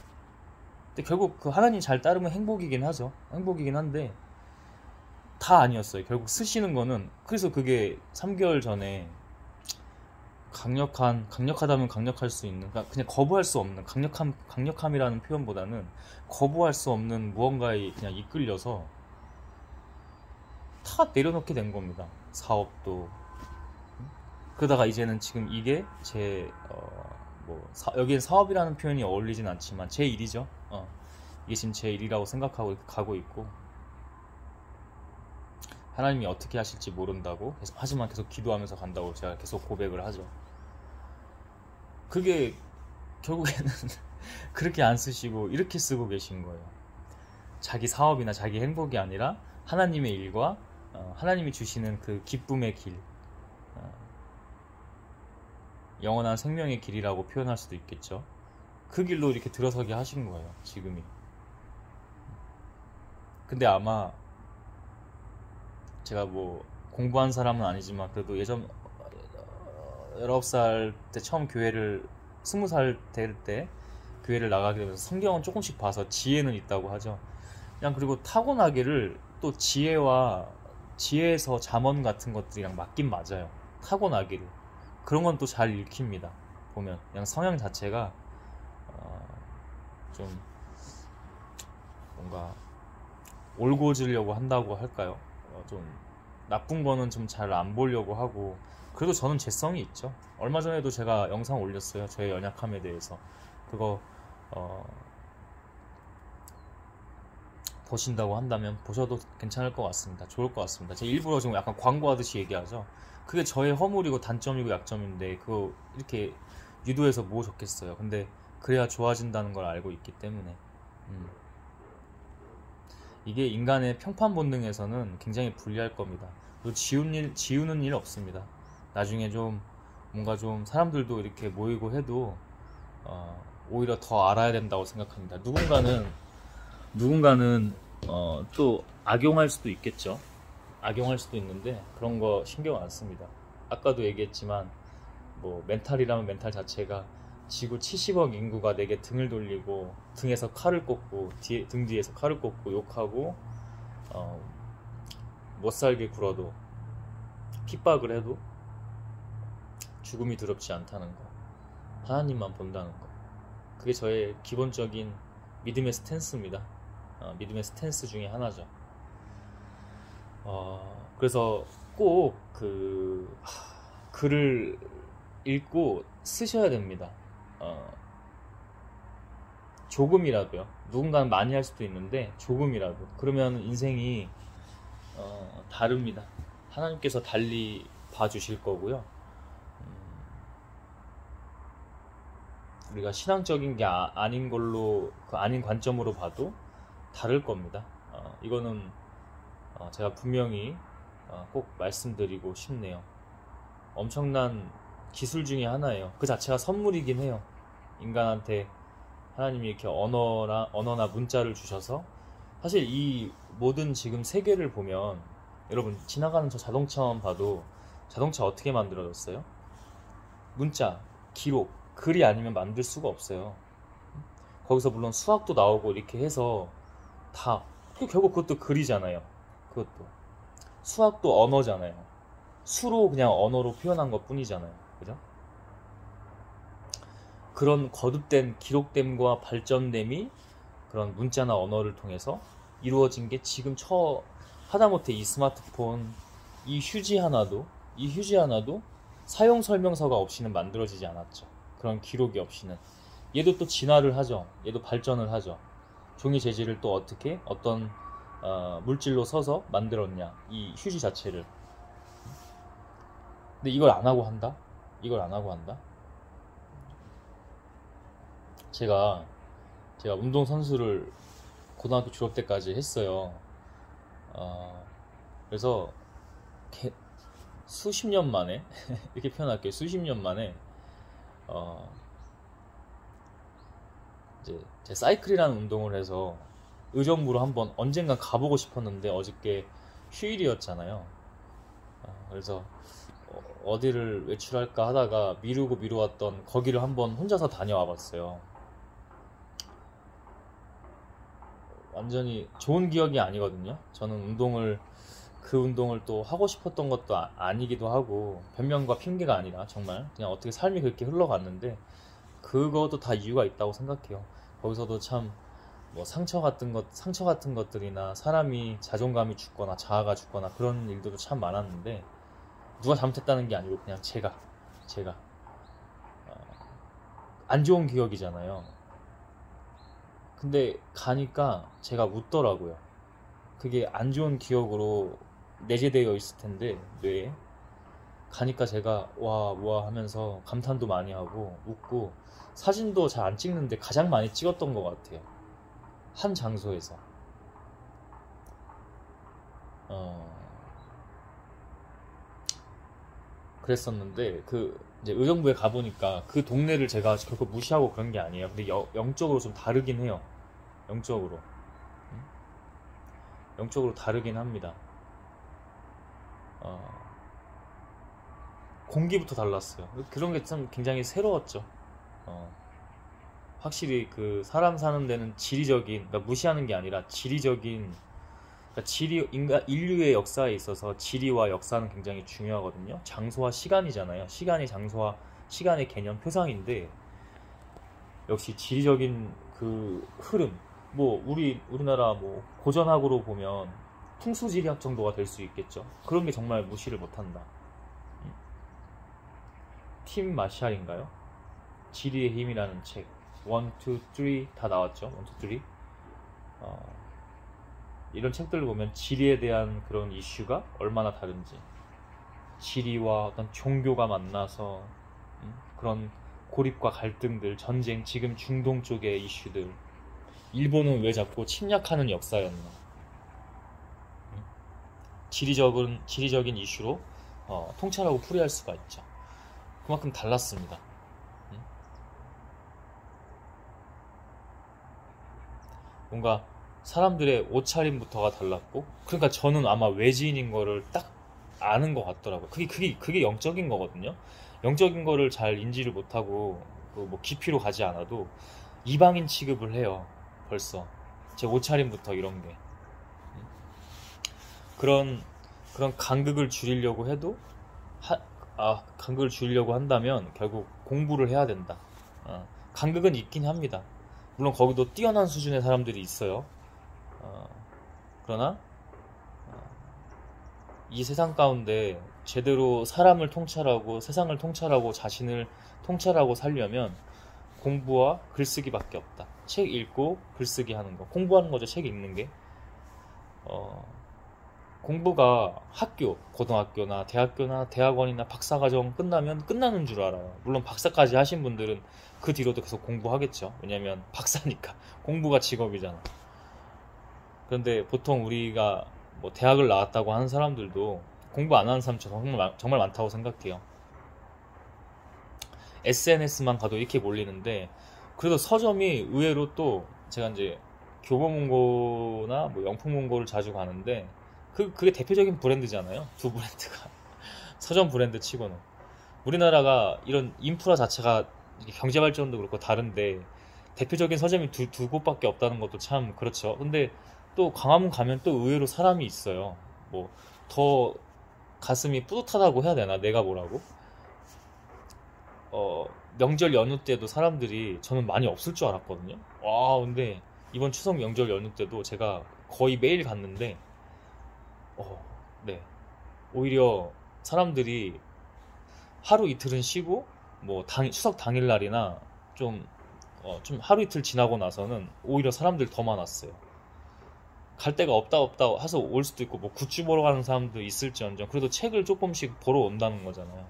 근데 결국 그 하나님 잘 따르면 행복이긴 하죠. 행복이긴 한데, 다 아니었어요. 결국 쓰시는 거는. 그래서 그게 3개월 전에 강력하다면 강력할 수 있는, 그러니까 그냥 거부할 수 없는, 강력함이라는 표현보다는 거부할 수 없는 무언가에 그냥 이끌려서 다 내려놓게 된 겁니다. 사업도. 그러다가 이제는 지금 이게 여기엔 사업이라는 표현이 어울리진 않지만 제 일이죠. 이게 지금 제 일이라고 생각하고 가고 있고, 하나님이 어떻게 하실지 모른다고, 하지만 계속 기도하면서 간다고 제가 계속 고백을 하죠. 그게 결국에는 그렇게 안 쓰시고 이렇게 쓰고 계신 거예요. 자기 사업이나 자기 행복이 아니라 하나님의 일과 하나님이 주시는 그 기쁨의 길, 영원한 생명의 길이라고 표현할 수도 있겠죠. 그 길로 이렇게 들어서게 하신 거예요, 지금이. 근데 아마 제가 뭐 공부한 사람은 아니지만 그래도 예전 19살 때 처음 20살 될 때 교회를 나가게 되면서 성경은 조금씩 봐서 지혜는 있다고 하죠. 그냥 그리고 타고나기를 또 지혜에서 잠언 같은 것들이랑 맞긴 맞아요. 타고나기를. 그런 건 또 잘 읽힙니다. 보면 그냥 성향 자체가 좀 뭔가 올고지려고 한다고 할까요? 좀 나쁜 거는 좀 잘 안 보려고 하고, 그래도 저는 재성이 있죠. 얼마 전에도 제가 영상 올렸어요. 저의 연약함에 대해서. 그거 보신다고 한다면 보셔도 괜찮을 것 같습니다. 좋을 것 같습니다. 제가 일부러 지금 약간 광고하듯이 얘기하죠. 그게 저의 허물이고 단점이고 약점인데 그거 이렇게 유도해서 뭐 좋겠어요. 근데 그래야 좋아진다는 걸 알고 있기 때문에 이게 인간의 평판 본능에서는 굉장히 불리할 겁니다. 또 지우는 일 없습니다. 나중에 좀 뭔가 좀 사람들도 이렇게 모이고 해도 오히려 더 알아야 된다고 생각합니다. 누군가는 또 악용할 수도 있겠죠. 악용할 수도 있는데 그런 거 신경 안 씁니다. 아까도 얘기했지만 뭐 멘탈이라면 멘탈 자체가 지구 70억 인구가 내게 등을 돌리고 등에서 칼을 꽂고 등 뒤에서 칼을 꽂고 욕하고 못 살게 굴어도 핍박을 해도 죽음이 두렵지 않다는 거, 하나님만 본다는 거, 그게 저의 기본적인 믿음의 스탠스입니다. 믿음의 스탠스 중에 하나죠. 그래서 꼭 글을 읽고 쓰셔야 됩니다. 조금이라도요. 누군가는 많이 할 수도 있는데 조금이라도. 그러면 인생이 다릅니다. 하나님께서 달리 봐주실 거고요. 우리가 신앙적인 게 아닌 걸로, 아닌 관점으로 봐도 다를 겁니다. 이거는 제가 분명히 꼭 말씀드리고 싶네요. 엄청난 기술 중에 하나예요. 그 자체가 선물이긴 해요. 인간한테 하나님이 이렇게 언어나 문자를 주셔서, 사실 이 모든 지금 세계를 보면, 여러분 지나가는 저 자동차만 봐도 자동차 어떻게 만들어졌어요? 문자, 기록, 글이 아니면 만들 수가 없어요. 거기서 물론 수학도 나오고 이렇게 해서 다 결국 그것도 글이잖아요. 그것도 수학도 언어잖아요. 수로 그냥 언어로 표현한 것 뿐이잖아요. 그죠? 그런 거듭된 기록됨과 발전됨이 그런 문자나 언어를 통해서 이루어진 게 지금 하다못해 이 스마트폰, 이 휴지 하나도 사용 설명서가 없이는 만들어지지 않았죠. 그런 기록이 없이는. 얘도 또 진화를 하죠. 얘도 발전을 하죠. 종이 재질을 또 어떤 물질로 써서 만들었냐, 이 휴지 자체를. 근데 이걸 안 하고 한다? 제가 운동선수를 고등학교 졸업 때까지 했어요. 어, 그래서 개- 수십 년 만에 이렇게 표현할게요. 수십 년 만에 어, 이제 제 사이클이라는 운동을 해서 의정부로 한번 언젠간 가보고 싶었는데 어저께 휴일이었잖아요. 그래서 어디를 외출할까 하다가 미루고 미루었던 거기를 한번 혼자서 다녀와 봤어요. 완전히 좋은 기억이 아니거든요. 저는 그 운동을 또 하고 싶었던 것도 아니기도 하고, 변명과 핑계가 아니라 정말 그냥 어떻게 삶이 그렇게 흘러갔는데, 그것도 다 이유가 있다고 생각해요. 거기서도 참 뭐 상처 같은 것들이나 사람이 자존감이 죽거나 자아가 죽거나 그런 일들도 참 많았는데, 누가 잘못했다는 게 아니고 그냥 제가 안 좋은 기억이잖아요. 근데 가니까 제가 웃더라고요. 그게 안 좋은 기억으로 내재되어 있을 텐데 뇌에 가니까 제가 와 하면서 감탄도 많이 하고 웃고, 사진도 잘 안 찍는데 가장 많이 찍었던 것 같아요. 한 장소에서. 어, 그랬었는데 이제 의정부에 가보니까 그 동네를 제가 결코 무시하고 그런 게 아니에요. 근데 영적으로 좀 다르긴 해요. 영적으로. 음? 영적으로 다르긴 합니다. 어, 공기부터 달랐어요. 그런 게 참 굉장히 새로웠죠. 어, 확실히 그 사람 사는 데는 지리적인, 그러니까 무시하는 게 아니라 지리적인, 그러니까 인류의 역사에 있어서 지리와 역사는 굉장히 중요하거든요. 장소와 시간이잖아요. 장소와 시간의 개념 표상인데, 역시 지리적인 그 흐름, 뭐 우리나라 뭐 고전학으로 보면 풍수지리학 정도가 될 수 있겠죠. 그런 게 정말 무시를 못한다. 음. 팀 마샬인가요? 지리의 힘이라는 책 1, 2, 3 다 나왔죠. 1, 2, 3. 어, 이런 책들을 보면 지리에 대한 그런 이슈가 얼마나 다른지, 지리와 어떤 종교가 만나서 그런 고립과 갈등들, 전쟁, 지금 중동 쪽의 이슈들, 일본은 왜 자꾸 침략하는 역사였나, 지리적인 이슈로 통찰하고 풀이할 수가 있죠. 그만큼 달랐습니다. 뭔가 사람들의 옷차림부터가 달랐고, 그러니까 저는 아마 외지인인 거를 딱 아는 것 같더라고요. 그게 영적인 거거든요. 영적인 거를 잘 인지를 못하고 그뭐 깊이로 가지 않아도 이방인 취급을 해요. 벌써 제 옷차림부터 이런 게. 그런 간극을 줄이려고 해도 간극을 줄이려고 한다면 결국 공부를 해야 된다. 간극은 있긴 합니다. 물론 거기도 뛰어난 수준의 사람들이 있어요. 그러나 이 세상 가운데 제대로 사람을 통찰하고 세상을 통찰하고 자신을 통찰하고 살려면 공부와 글쓰기밖에 없다. 책 읽고 글쓰기 하는 거, 공부하는 거죠. 책 읽는 게. 공부가 고등학교나 대학교나 대학원이나 박사과정 끝나면 끝나는 줄 알아요. 물론 박사까지 하신 분들은 그 뒤로도 계속 공부하겠죠. 왜냐면 박사니까. 공부가 직업이잖아. 그런데 보통 우리가 뭐 대학을 나왔다고 하는 사람들도 공부 안 하는 사람 정말 많다고 생각해요. SNS만 가도 이렇게 몰리는데, 그래도 서점이 의외로 또, 제가 이제 교보문고나 뭐 영풍문고를 자주 가는데, 그게 대표적인 브랜드잖아요. 두 브랜드가. 서점 브랜드 치고는. 우리나라가 이런 인프라 자체가 경제 발전도 그렇고 다른데, 대표적인 서점이 두 곳밖에 없다는 것도 참 그렇죠. 근데 또 광화문 가면 또 의외로 사람이 있어요. 뭐 더 가슴이 뿌듯하다고 해야 되나, 내가 뭐라고. 명절 연휴 때도 사람들이 저는 많이 없을 줄 알았거든요. 와, 근데 이번 추석 명절 연휴 때도 제가 거의 매일 갔는데, 네, 오히려 사람들이 하루 이틀은 쉬고, 뭐 추석 당일날이나 좀 하루 이틀 지나고 나서는 오히려 사람들 더 많았어요. 갈 데가 없다 해서 올 수도 있고, 뭐 굿즈 보러 가는 사람도 있을지언정 그래도 책을 조금씩 보러 온다는 거잖아요.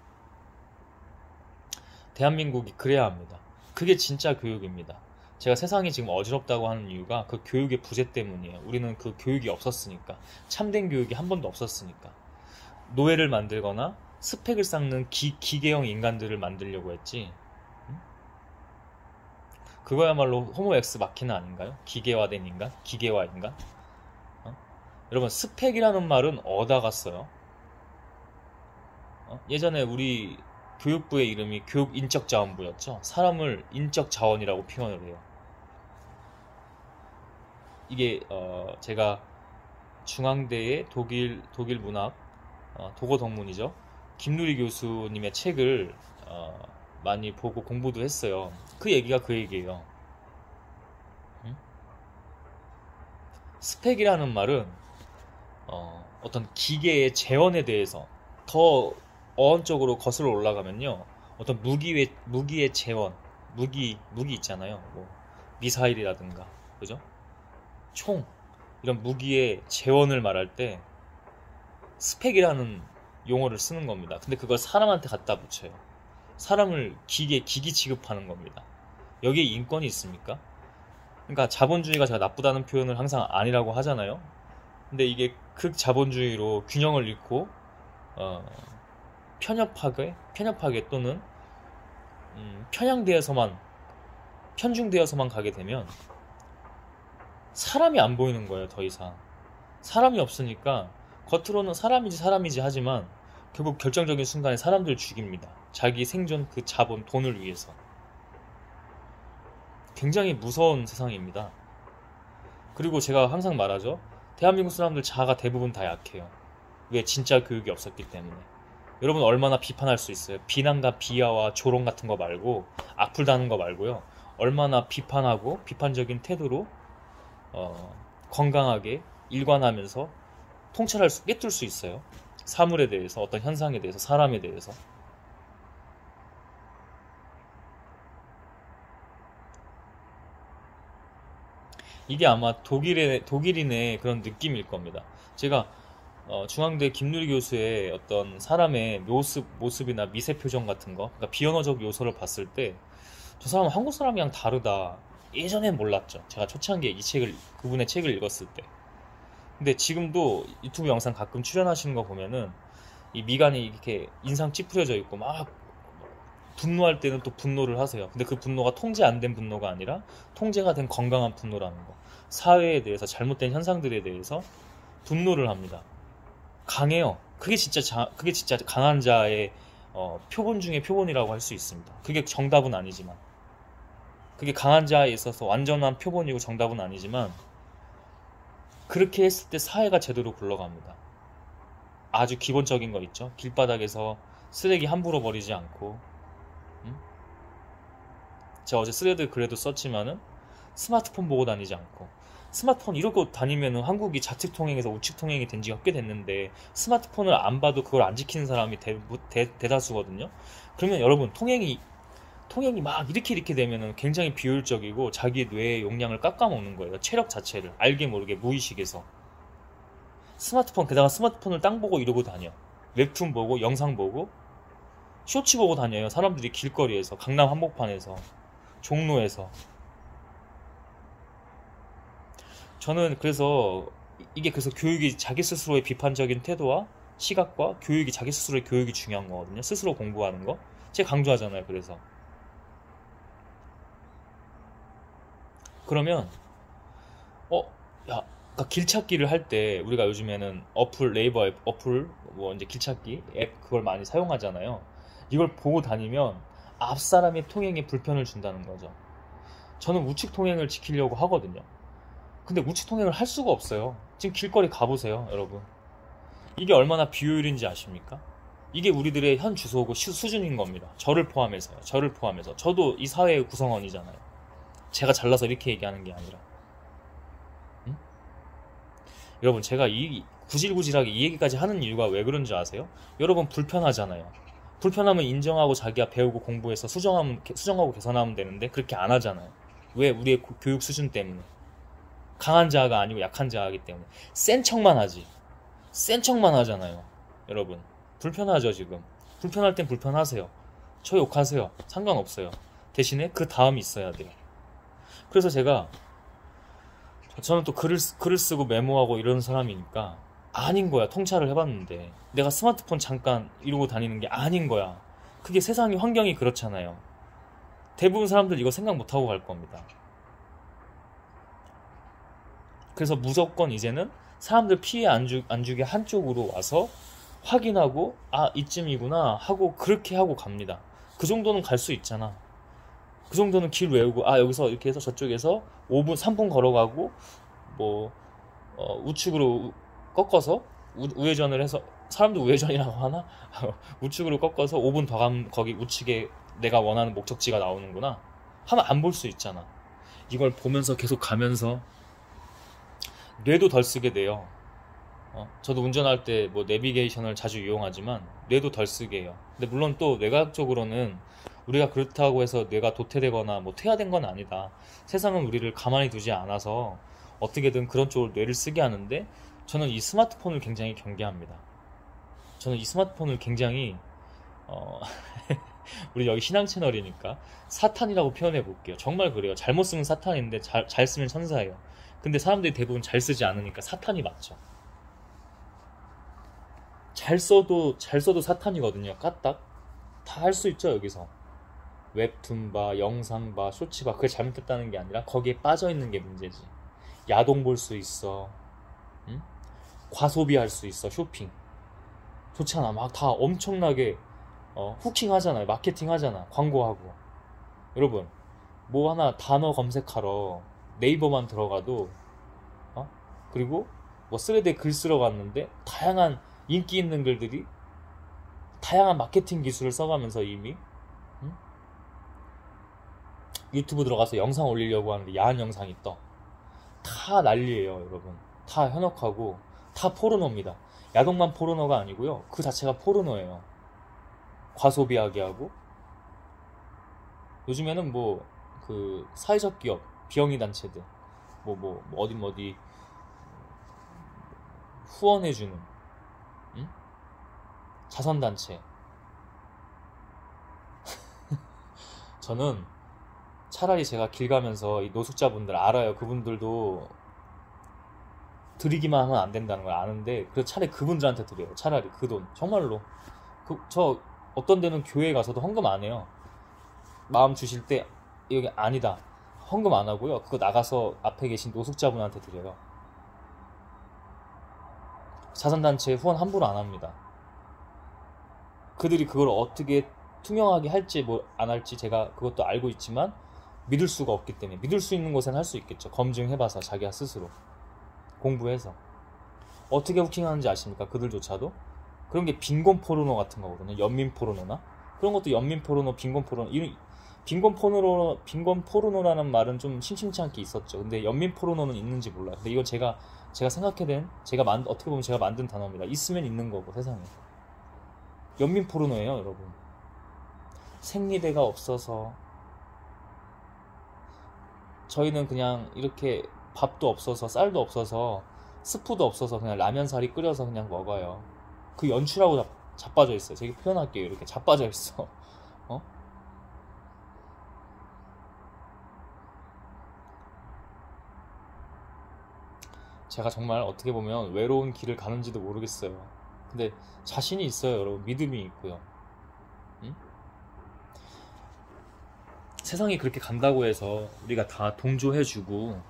대한민국이 그래야 합니다. 그게 진짜 교육입니다. 제가 세상이 지금 어지럽다고 하는 이유가 그 교육의 부재 때문이에요. 우리는 그 교육이 없었으니까. 참된 교육이 한 번도 없었으니까. 노예를 만들거나 스펙을 쌓는 기계형 인간들을 만들려고 했지. 응? 그거야말로 호모 엑스 마키나 아닌가요? 기계화된 인간? 기계화 인간? 어? 여러분, 스펙이라는 말은 어디다가 써요? 예전에 우리 교육부의 이름이 교육인적자원부였죠. 사람을 인적자원이라고 표현을 해요. 이게 제가 중앙대의 독일 문학 도고 동문이죠. 김누리 교수님의 책을 많이 보고 공부도 했어요. 그 얘기가 그 얘기예요. 응? 스펙이라는 말은 어떤 기계의 재원에 대해서 더 어원적으로 거슬러 올라가면요, 어떤 무기의 재원, 무기 있잖아요. 뭐 미사일이라든가, 그죠? 총, 이런 무기의 재원을 말할 때 스펙이라는 용어를 쓰는 겁니다. 근데 그걸 사람한테 갖다 붙여요. 사람을 기기 취급하는 겁니다. 여기에 인권이 있습니까? 그러니까 자본주의가 제가 나쁘다는 표현을 항상 아니라고 하잖아요. 근데 이게 극자본주의로 균형을 잃고 편협하게 또는 편중되어서만 가게 되면 사람이 안 보이는 거예요. 더 이상 사람이 없으니까 겉으로는 사람이지 하지만 결국 결정적인 순간에 사람들을 죽입니다. 자기 생존, 그 자본, 돈을 위해서. 굉장히 무서운 세상입니다. 그리고 제가 항상 말하죠. 대한민국 사람들 자아가 대부분 다 약해요. 왜? 진짜 교육이 없었기 때문에. 여러분 얼마나 비판할 수 있어요? 비난과 비하와 조롱 같은 거 말고, 악플 다는 거 말고요. 얼마나 비판하고 비판적인 태도로 건강하게 일관하면서 꿰뚫을 수 있어요. 사물에 대해서, 어떤 현상에 대해서, 사람에 대해서. 이게 아마 독일인의 그런 느낌일 겁니다. 제가 중앙대 김누리 교수의 어떤 사람의 모습이나 미세 표정 같은 거, 그러니까 비언어적 요소를 봤을 때 저 사람은 한국 사람이랑 다르다. 예전엔 몰랐죠. 제가 초창기에 그분의 책을 읽었을 때. 근데 지금도 유튜브 영상 가끔 출연하시는 거 보면은 이 미간이 이렇게 인상 찌푸려져 있고 막 분노할 때는 또 분노를 하세요. 근데 그 분노가 통제 안 된 분노가 아니라 통제가 된 건강한 분노라는 거. 사회에 대해서, 잘못된 현상들에 대해서 분노를 합니다. 강해요. 그게 진짜 강한 자의 표본 중에 표본이라고 할 수 있습니다. 그게 정답은 아니지만, 그게 강한 자에 있어서 완전한 표본이고 정답은 아니지만, 그렇게 했을 때 사회가 제대로 굴러갑니다. 아주 기본적인 거 있죠. 길바닥에서 쓰레기 함부로 버리지 않고, 제가 어제 스레드 글에도 썼지만은 스마트폰 보고 다니지 않고, 스마트폰 이러고 다니면은 한국이 좌측 통행에서 우측 통행이 된 지가 꽤 됐는데 스마트폰을 안 봐도 그걸 안 지키는 사람이 대다수거든요. 그러면 여러분, 통행이 막 이렇게 되면은 굉장히 비효율적이고 자기 뇌의 용량을 깎아먹는 거예요. 체력 자체를 알게 모르게 무의식에서. 게다가 스마트폰을 땅 보고 이러고 다녀. 웹툰 보고, 영상 보고, 쇼츠 보고 다녀요. 사람들이 길거리에서, 강남 한복판에서, 종로에서. 저는 그래서 교육이 자기 스스로의 비판적인 태도와 시각과 교육이, 자기 스스로의 교육이 중요한 거거든요. 스스로 공부하는 거. 제가 강조하잖아요. 그래서 그러면 그러니까 길찾기를 할 때 우리가 요즘에는 네이버 어플, 뭐 이제 길찾기 앱 그걸 많이 사용하잖아요. 이걸 보고 다니면 앞 사람의 통행에 불편을 준다는 거죠. 저는 우측 통행을 지키려고 하거든요. 근데 우측 통행을 할 수가 없어요. 지금 길거리 가보세요, 여러분. 이게 얼마나 비효율인지 아십니까? 이게 우리들의 현 주소고 수준인 겁니다. 저를 포함해서요. 저도 이 사회의 구성원이잖아요. 제가 잘나서 이렇게 얘기하는 게 아니라. 응? 여러분, 제가 구질구질하게 이 얘기까지 하는 이유가 왜 그런 줄 아세요? 여러분 불편하잖아요. 불편하면 인정하고 자기가 배우고 공부해서 수정하고 개선하면 되는데 그렇게 안 하잖아요. 왜? 우리의 교육 수준 때문에. 강한 자아가 아니고 약한 자아이기 때문에 센 척만 하잖아요. 여러분 불편하죠. 지금 불편할 땐 불편하세요. 저 욕하세요. 상관없어요. 대신에 그 다음이 있어야 돼요. 그래서 저는 또 글을 쓰고 메모하고 이런 사람이니까 아닌 거야. 통찰을 해봤는데 내가 스마트폰 잠깐 이러고 다니는 게 아닌 거야. 그게 세상의 환경이 그렇잖아요. 대부분 사람들 이거 생각 못하고 갈 겁니다. 그래서 무조건 이제는 사람들 피해 안 주게 한쪽으로 와서 확인하고 아 이쯤이구나 하고 그렇게 하고 갑니다. 그 정도는 갈 수 있잖아. 그 정도는 길 외우고 아 여기서 이렇게 해서 저쪽에서 5분 3분 걸어가고 뭐 우측으로 꺾어서 우회전을 해서 사람도 우회전이라고 하나? 우측으로 꺾어서 5분 더 가면 거기 우측에 내가 원하는 목적지가 나오는구나 하면 안 볼 수 있잖아. 이걸 보면서 계속 가면서 뇌도 덜 쓰게 돼요. 저도 운전할 때 뭐 내비게이션을 자주 이용하지만 뇌도 덜 쓰게 해요. 근데 물론 또 뇌과학적으로는 우리가 그렇다고 해서 뇌가 도태되거나 뭐 퇴화된 건 아니다. 세상은 우리를 가만히 두지 않아서 어떻게든 그런 쪽으로 뇌를 쓰게 하는데 저는 이 스마트폰을 굉장히 경계합니다. 저는 이 스마트폰을 굉장히 우리 여기 신앙 채널이니까 사탄이라고 표현해 볼게요. 정말 그래요. 잘못 쓰면 사탄인데 잘 쓰면 천사예요. 근데 사람들이 대부분 잘 쓰지 않으니까 사탄이 맞죠. 잘 써도 사탄이거든요. 까딱 다 할 수 있죠. 여기서 웹툰 봐, 영상 봐, 쇼츠 봐. 그게 잘못됐다는 게 아니라 거기에 빠져있는 게 문제지. 야동 볼 수 있어. 응? 과소비할 수 있어. 쇼핑 좋잖아. 막 다 엄청나게 후킹 하잖아요. 마케팅 하잖아. 광고하고. 여러분 뭐 하나 단어 검색하러 네이버만 들어가도 그리고 뭐 스레드에 글 쓰러 갔는데 다양한 인기 있는 글들이 다양한 마케팅 기술을 써가면서 이미 유튜브 들어가서 영상 올리려고 하는데 야한 영상이 떠. 다 난리예요. 여러분 다 현혹하고 다 포르노입니다. 야동만 포르노가 아니고요. 그 자체가 포르노예요. 과소비하게 하고 요즘에는 뭐 그 사회적 기업 비영리 단체들 뭐 어디 후원해주는 자선단체. 저는 차라리 제가 길 가면서 이 노숙자분들 알아요. 그분들도 드리기만 하면 안 된다는 걸 아는데 그래서 차라리 그분들한테 드려요. 차라리 그 돈 정말로 저 어떤 데는 교회에 가서도 헌금 안 해요. 마음 주실 때 여기 아니다 헌금 안 하고요. 그거 나가서 앞에 계신 노숙자분한테 드려요. 자선단체에 후원 함부로 안 합니다. 그들이 그걸 어떻게 투명하게 할지 뭐 안 할지 제가 그것도 알고 있지만 믿을 수가 없기 때문에 믿을 수 있는 곳엔 할 수 있겠죠. 검증해봐서 자기가 스스로 공부해서 어떻게 후킹하는지 아십니까? 그들조차도 그런 게 빈곤 포르노 같은 거거든요. 연민 포르노나 그런 것도 연민 포르노, 빈곤 포르노. 빈곤 포르노라는 말은 좀 심심치 않게 있었죠. 근데 연민 포르노는 있는지 몰라요. 근데 이건 제가 생각해낸 어떻게 보면 제가 만든 단어입니다. 있으면 있는 거고 세상에. 연민 포르노예요, 여러분. 생리대가 없어서 저희는 그냥 이렇게 밥도 없어서 쌀도 없어서 스프도 없어서 그냥 라면사리 끓여서 그냥 먹어요. 그 연출하고 자빠져 있어요. 제가 표현할게요. 이렇게 자빠져 있어. 제가 정말 어떻게 보면 외로운 길을 가는지도 모르겠어요. 근데 자신이 있어요, 여러분. 믿음이 있고요. 응? 세상이 그렇게 간다고 해서 우리가 다 동조해주고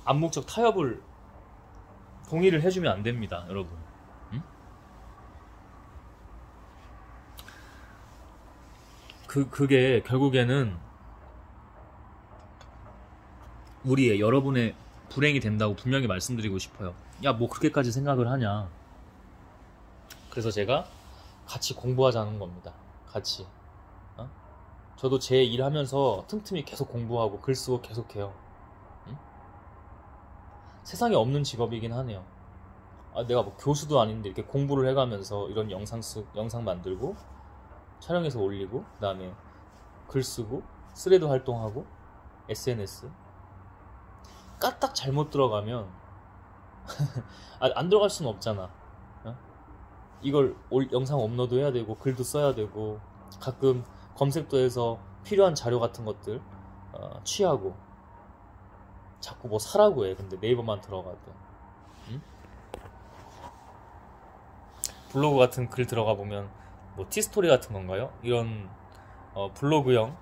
암묵적 타협을 동의를 해주면 안 됩니다, 여러분. 응? 그게 결국에는 여러분의 불행이 된다고 분명히 말씀드리고 싶어요. 야, 뭐 그렇게까지 생각을 하냐. 그래서 제가 같이 공부하자는 겁니다. 같이. 저도 제 일 하면서 틈틈이 계속 공부하고 글 쓰고 계속해요. 응? 세상에 없는 직업이긴 하네요. 내가 뭐 교수도 아닌데 이렇게 공부를 해가면서 이런 영상 만들고 촬영해서 올리고 그 다음에 글 쓰고 스레드 활동하고 SNS 까딱 잘못 들어가면 안 들어갈 수는 없잖아. 이걸 영상 업로드 해야 되고 글도 써야 되고 가끔 검색도 해서 필요한 자료 같은 것들 취하고 자꾸 뭐 사라고 해. 근데 네이버만 들어가도 응? 블로그 같은 글 들어가 보면 뭐 티스토리 같은 건가요? 이런 블로그형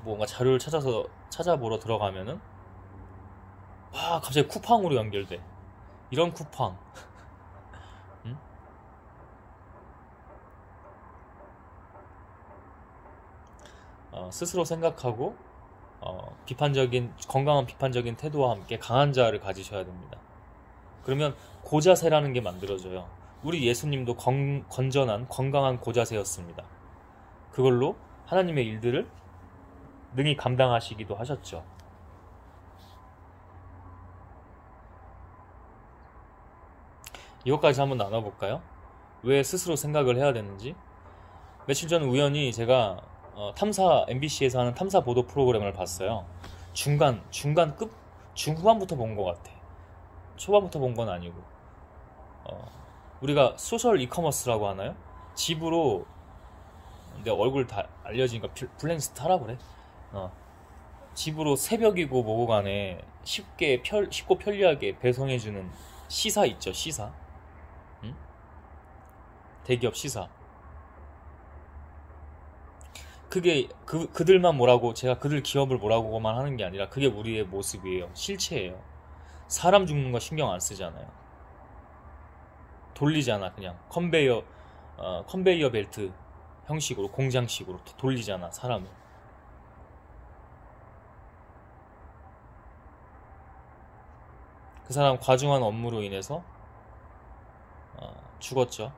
뭔가 자료를 찾아보러 들어가면은 막 갑자기 쿠팡으로 연결돼. 이런 쿠팡. 응? 스스로 생각하고 건강한 비판적인 태도와 함께 강한 자아를 가지셔야 됩니다. 그러면 고자세라는 게 만들어져요. 우리 예수님도 건전한 건강한 고자세였습니다. 그걸로 하나님의 일들을 능히 감당하시기도 하셨죠. 이것까지 한번 나눠볼까요? 왜 스스로 생각을 해야 되는지. 며칠 전 우연히 제가 MBC에서 하는 탐사 보도 프로그램을 봤어요. 중간급? 중후반부터 본 것 같아. 초반부터 본 건 아니고. 우리가 소셜 이커머스라고 하나요? 집으로 내 얼굴 다 알려지니까 블랙리스트 하라 그래. 집으로 새벽이고 뭐고 간에 쉽고 편리하게 배송해주는 시사 있죠, 시사. 응? 대기업 시사. 그게 그들만 뭐라고, 제가 그들 기업을 뭐라고만 하는 게 아니라 그게 우리의 모습이에요. 실체예요. 사람 죽는 거 신경 안 쓰잖아요. 돌리잖아. 그냥 컨베이어 벨트 형식으로, 공장식으로 돌리잖아, 사람을. 그 사람 과중한 업무로 인해서 죽었죠.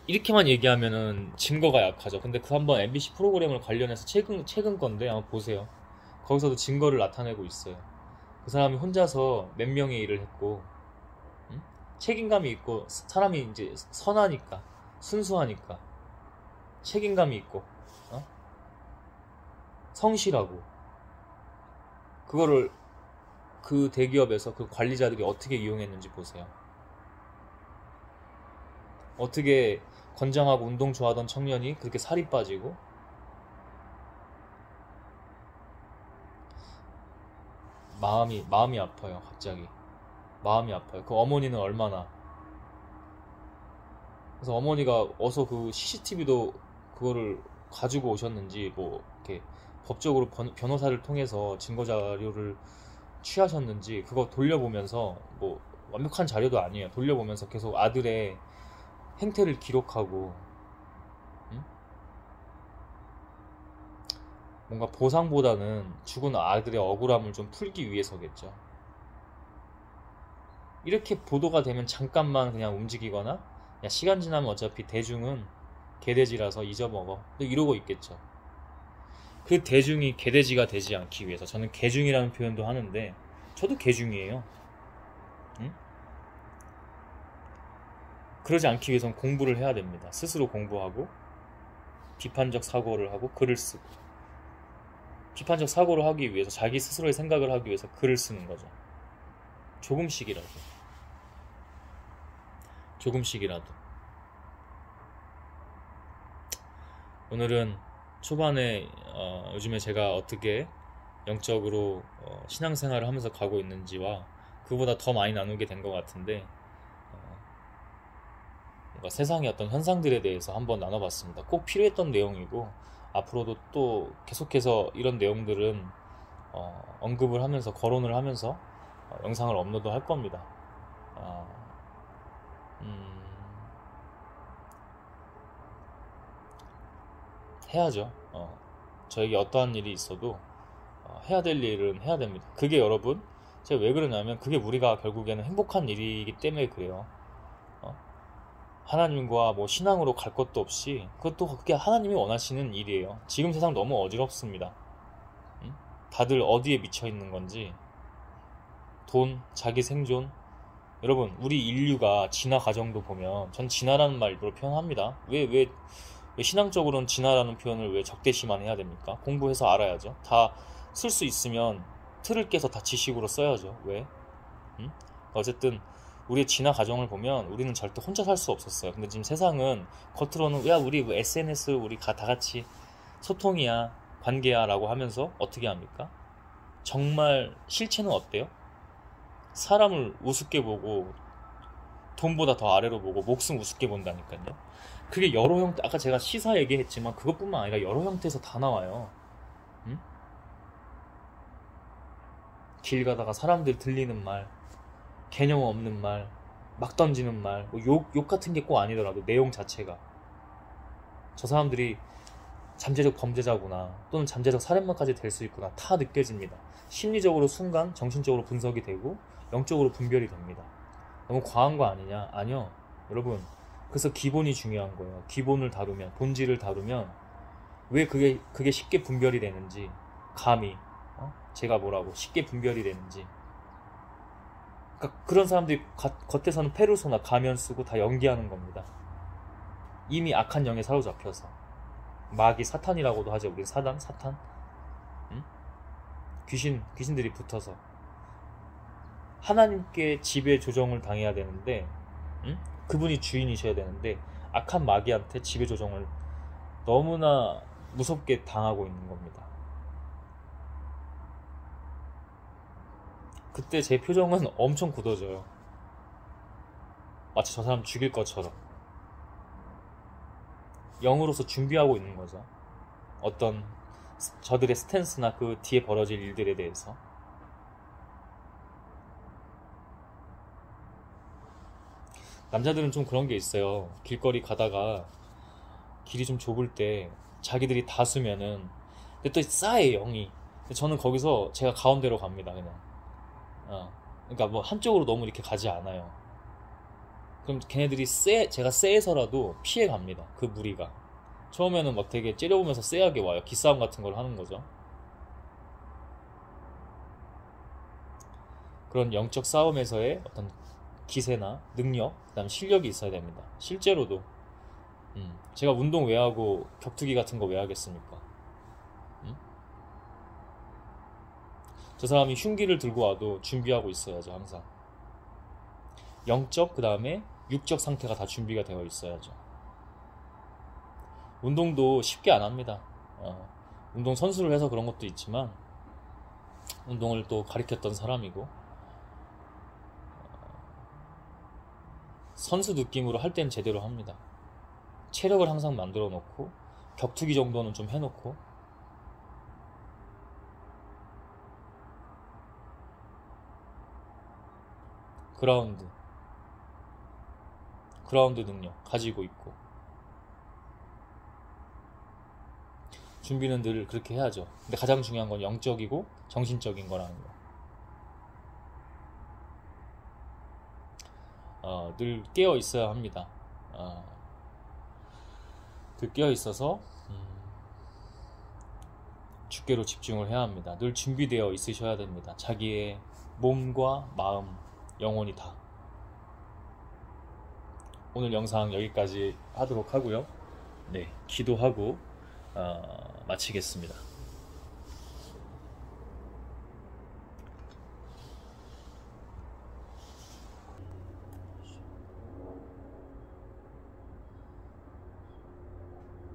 이렇게만 얘기하면은 증거가 약하죠. 근데 한번 MBC 프로그램을 관련해서 최근 건데 한번 보세요. 거기서도 증거를 나타내고 있어요. 그 사람이 혼자서 몇 명의 일을 했고, 응? 책임감이 있고, 사람이 이제 선하니까, 순수하니까, 책임감이 있고, 성실하고, 그거를 그 대기업에서 그 관리자들이 어떻게 이용했는지 보세요. 어떻게 건장하고 운동 좋아하던 청년이 그렇게 살이 빠지고, 마음이 아파요. 갑자기 마음이 아파요. 그 어머니는 얼마나. 그래서 어머니가 어서 그 CCTV도 그거를 가지고 오셨는지, 뭐 이렇게 법적으로 변호사를 통해서 증거 자료를 취하셨는지 그거 돌려보면서, 뭐 완벽한 자료도 아니에요. 돌려보면서 계속 아들의 행태를 기록하고, 응? 뭔가 보상보다는 죽은 아들의 억울함을 좀 풀기 위해서겠죠. 이렇게 보도가 되면 잠깐만 그냥 움직이거나, 야, 시간 지나면 어차피 대중은 개돼지라서 잊어먹어, 또 이러고 있겠죠. 그 대중이 개돼지가 되지 않기 위해서, 저는 개중이라는 표현도 하는데 저도 개중이에요. 응? 그러지 않기 위해서는 공부를 해야 됩니다. 스스로 공부하고 비판적 사고를 하고 글을 쓰고. 비판적 사고를 하기 위해서, 자기 스스로의 생각을 하기 위해서 글을 쓰는 거죠. 조금씩이라도. 오늘은 초반에 요즘에 제가 어떻게 영적으로 신앙생활을 하면서 가고 있는지와 그보다 더 많이 나누게 된 것 같은데, 뭔가 세상의 어떤 현상들에 대해서 한번 나눠봤습니다. 꼭 필요했던 내용이고, 앞으로도 또 계속해서 이런 내용들은 언급을 하면서, 거론을 하면서 영상을 업로드 할 겁니다. 해야죠. 저에게 어떠한 일이 있어도 해야 될 일은 해야 됩니다. 그게 여러분, 제가 왜 그러냐면, 그게 우리가 결국에는 행복한 일이기 때문에 그래요. 하나님과 뭐 신앙으로 갈 것도 없이, 그게 하나님이 원하시는 일이에요. 지금 세상 너무 어지럽습니다. 응? 다들 어디에 미쳐 있는 건지. 돈, 자기 생존. 여러분, 우리 인류가 진화 과정도 보면, 전 진화라는 말로 표현합니다. 왜 신앙적으로는 진화라는 표현을 왜 적대시만 해야 됩니까? 공부해서 알아야죠. 다 쓸 수 있으면 틀을 깨서 다 지식으로 써야죠. 왜? 응? 어쨌든 우리의 진화 과정을 보면 우리는 절대 혼자 살 수 없었어요. 근데 지금 세상은 겉으로는, 야, 우리 SNS 우리 다 같이 소통이야, 관계야 라고 하면서 어떻게 합니까? 정말 실체는 어때요? 사람을 우습게 보고 돈보다 더 아래로 보고 목숨 우습게 본다니까요. 그게 여러 형태, 아까 제가 시사 얘기했지만 그것뿐만 아니라 여러 형태에서 다 나와요. 응? 길 가다가 사람들 들리는 말, 개념 없는 말, 막 던지는 말, 뭐 욕 같은 게 꼭 아니더라도 내용 자체가 저 사람들이 잠재적 범죄자구나 또는 잠재적 살인마까지 될 수 있구나 다 느껴집니다. 심리적으로 순간 정신적으로 분석이 되고 영적으로 분별이 됩니다. 너무 과한 거 아니냐? 아니요. 여러분, 그래서 기본이 중요한 거예요. 기본을 다루면, 본질을 다루면 왜 그게 쉽게 분별이 되는지, 감히 제가 뭐라고 쉽게 분별이 되는지. 그러니까 그런 사람들이 겉에서는 페루소나 가면 쓰고 다 연기하는 겁니다. 이미 악한 영에 사로잡혀서. 마귀, 사탄이라고도 하죠. 우리 사탄? 응? 귀신들이 붙어서 하나님께 지배 조정을 당해야 되는데, 응? 그분이 주인이셔야 되는데 악한 마귀한테 지배 조정을 너무나 무섭게 당하고 있는 겁니다. 그때 제 표정은 엄청 굳어져요. 마치 저 사람 죽일 것처럼. 영으로서 준비하고 있는 거죠. 어떤 저들의 스탠스나 그 뒤에 벌어질 일들에 대해서. 남자들은 좀 그런 게 있어요. 길거리 가다가 길이 좀 좁을 때 자기들이 다수면은 근데 또 싸해 영이. 근데 저는 거기서 제가 가운데로 갑니다. 그냥 그러니까 뭐 한쪽으로 너무 이렇게 가지 않아요. 그럼 걔네들이 제가 쎄해서라도 피해 갑니다. 그 무리가 처음에는 막 되게 째려보면서 쎄하게 와요. 기싸움 같은 걸 하는 거죠. 그런 영적 싸움에서의 어떤 기세나 능력, 그다음 실력이 있어야 됩니다. 실제로도 제가 운동 왜 하고 격투기 같은 거 왜 하겠습니까? 저 사람이 흉기를 들고 와도 준비하고 있어야죠. 항상 영적 그 다음에 육적 상태가 다 준비가 되어 있어야죠. 운동도 쉽게 안 합니다. 운동 선수를 해서 그런 것도 있지만 운동을 또 가르쳤던 사람이고 선수 느낌으로 할 땐 제대로 합니다. 체력을 항상 만들어 놓고 격투기 정도는 좀 해놓고 그라운드 능력 가지고 있고 준비는 늘 그렇게 해야죠. 근데 가장 중요한 건 영적이고 정신적인 거라는 거. 늘 깨어 있어야 합니다. 늘 깨어 있어서 주께로 집중을 해야 합니다. 늘 준비되어 있으셔야 됩니다. 자기의 몸과 마음, 영혼이 다. 오늘 영상 여기까지 하도록 하고요. 네, 기도하고 마치겠습니다.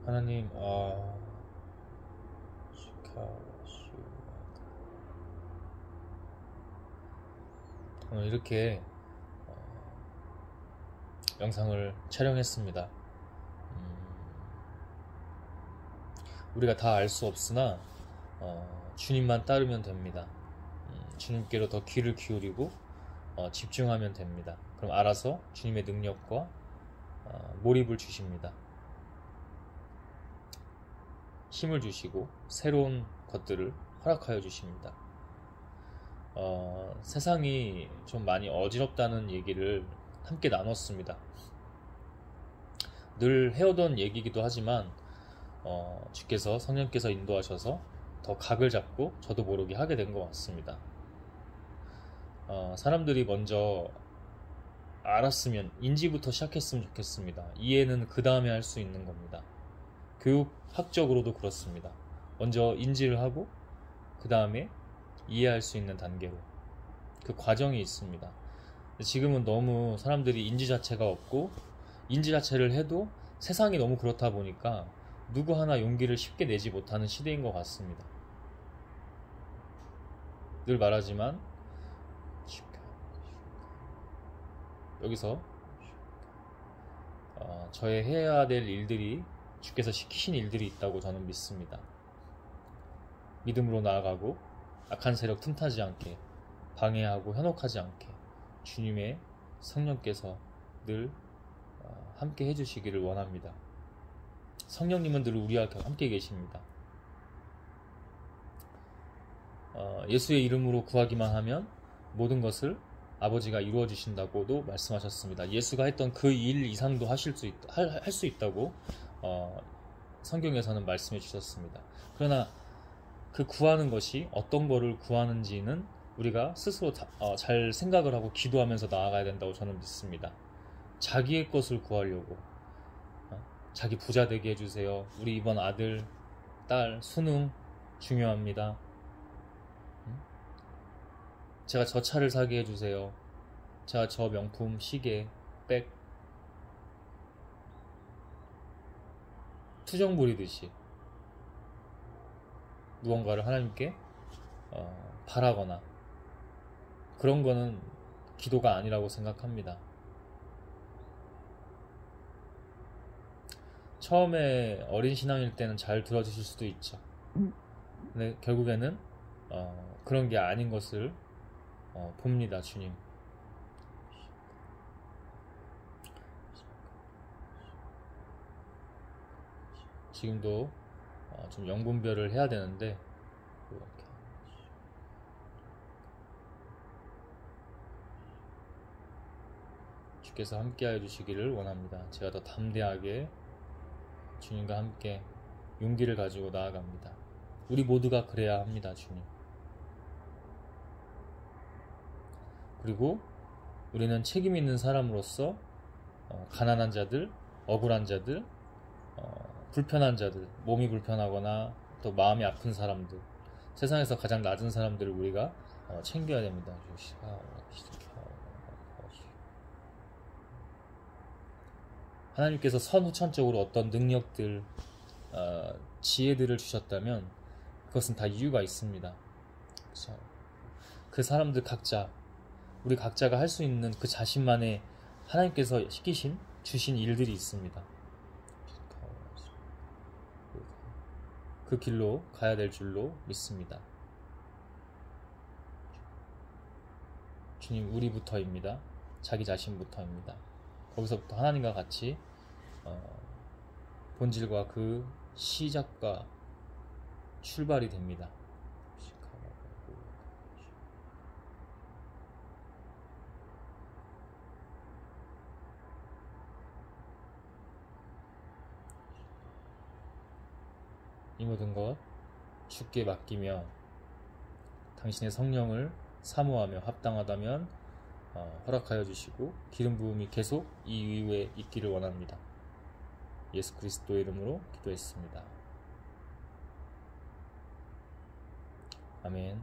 하나님, 오늘 이렇게 영상을 촬영했습니다. 우리가 다 알 수 없으나 주님만 따르면 됩니다. 주님께로 더 귀를 기울이고 집중하면 됩니다. 그럼 알아서 주님의 능력과 몰입을 주십니다. 힘을 주시고 새로운 것들을 허락하여 주십니다. 세상이 좀 많이 어지럽다는 얘기를 함께 나눴습니다. 늘 해오던 얘기이기도 하지만 주께서 성령께서 인도하셔서 더 각을 잡고 저도 모르게 하게 된 것 같습니다. 사람들이 먼저 알았으면 인지부터 시작했으면 좋겠습니다. 이해는 그 다음에 할 수 있는 겁니다. 교육학적으로도 그렇습니다. 먼저 인지를 하고 그 다음에 이해할 수 있는 단계로 그 과정이 있습니다. 지금은 너무 사람들이 인지 자체가 없고 인지 자체를 해도 세상이 너무 그렇다 보니까 누구 하나 용기를 쉽게 내지 못하는 시대인 것 같습니다. 늘 말하지만 여기서 저의 해야 될 일들이 주께서 시키신 일들이 있다고 저는 믿습니다. 믿음으로 나아가고 악한 세력 틈타지 않게 방해하고 현혹하지 않게 주님의 성령께서 늘 함께 해주시기를 원합니다. 성령님은 늘 우리와 함께 계십니다. 예수의 이름으로 구하기만 하면 모든 것을 아버지가 이루어 주신다고도 말씀하셨습니다. 예수가 했던 그 일 이상도 할 수 있다고 성경에서는 말씀해 주셨습니다. 그러나 그 구하는 것이 어떤 거를 구하는지는 우리가 스스로 잘 생각을 하고 기도하면서 나아가야 된다고 저는 믿습니다. 자기의 것을 구하려고 자기 부자 되게 해주세요. 우리 이번 아들, 딸, 수능 중요합니다. 제가 저 차를 사게 해주세요. 제가 저 명품 시계, 백, 투정 부리듯이 무언가를 하나님께 바라거나 그런 거는 기도가 아니라고 생각합니다. 처음에 어린 신앙일 때는 잘 들어주실 수도 있죠. 근데 결국에는 그런 게 아닌 것을 봅니다. 주님. 지금도 좀 영분별을 해야 되는데 이렇게. 주께서 함께하여 주시기를 원합니다. 제가 더 담대하게 주님과 함께 용기를 가지고 나아갑니다. 우리 모두가 그래야 합니다. 주님. 그리고 우리는 책임 있는 사람으로서 가난한 자들, 억울한 자들, 불편한 자들, 몸이 불편하거나 또 마음이 아픈 사람들, 세상에서 가장 낮은 사람들을 우리가 챙겨야 됩니다. 하나님께서 선후천적으로 어떤 능력들, 지혜들을 주셨다면 그것은 다 이유가 있습니다. 그래서 그 사람들 각자, 우리 각자가 할 수 있는 그 자신만의 하나님께서 주신 일들이 있습니다. 그 길로 가야 될 줄로 믿습니다. 주님, 우리부터입니다. 자기 자신부터입니다. 거기서부터 하나님과 같이 본질과 그 시작과 출발이 됩니다. 이 모든 것 주께 맡기며 당신의 성령을 사모하며 합당하다면 허락하여 주시고 기름 부음이 계속 이 이후에 있기를 원합니다. 예수 그리스도의 이름으로 기도했습니다. 아멘.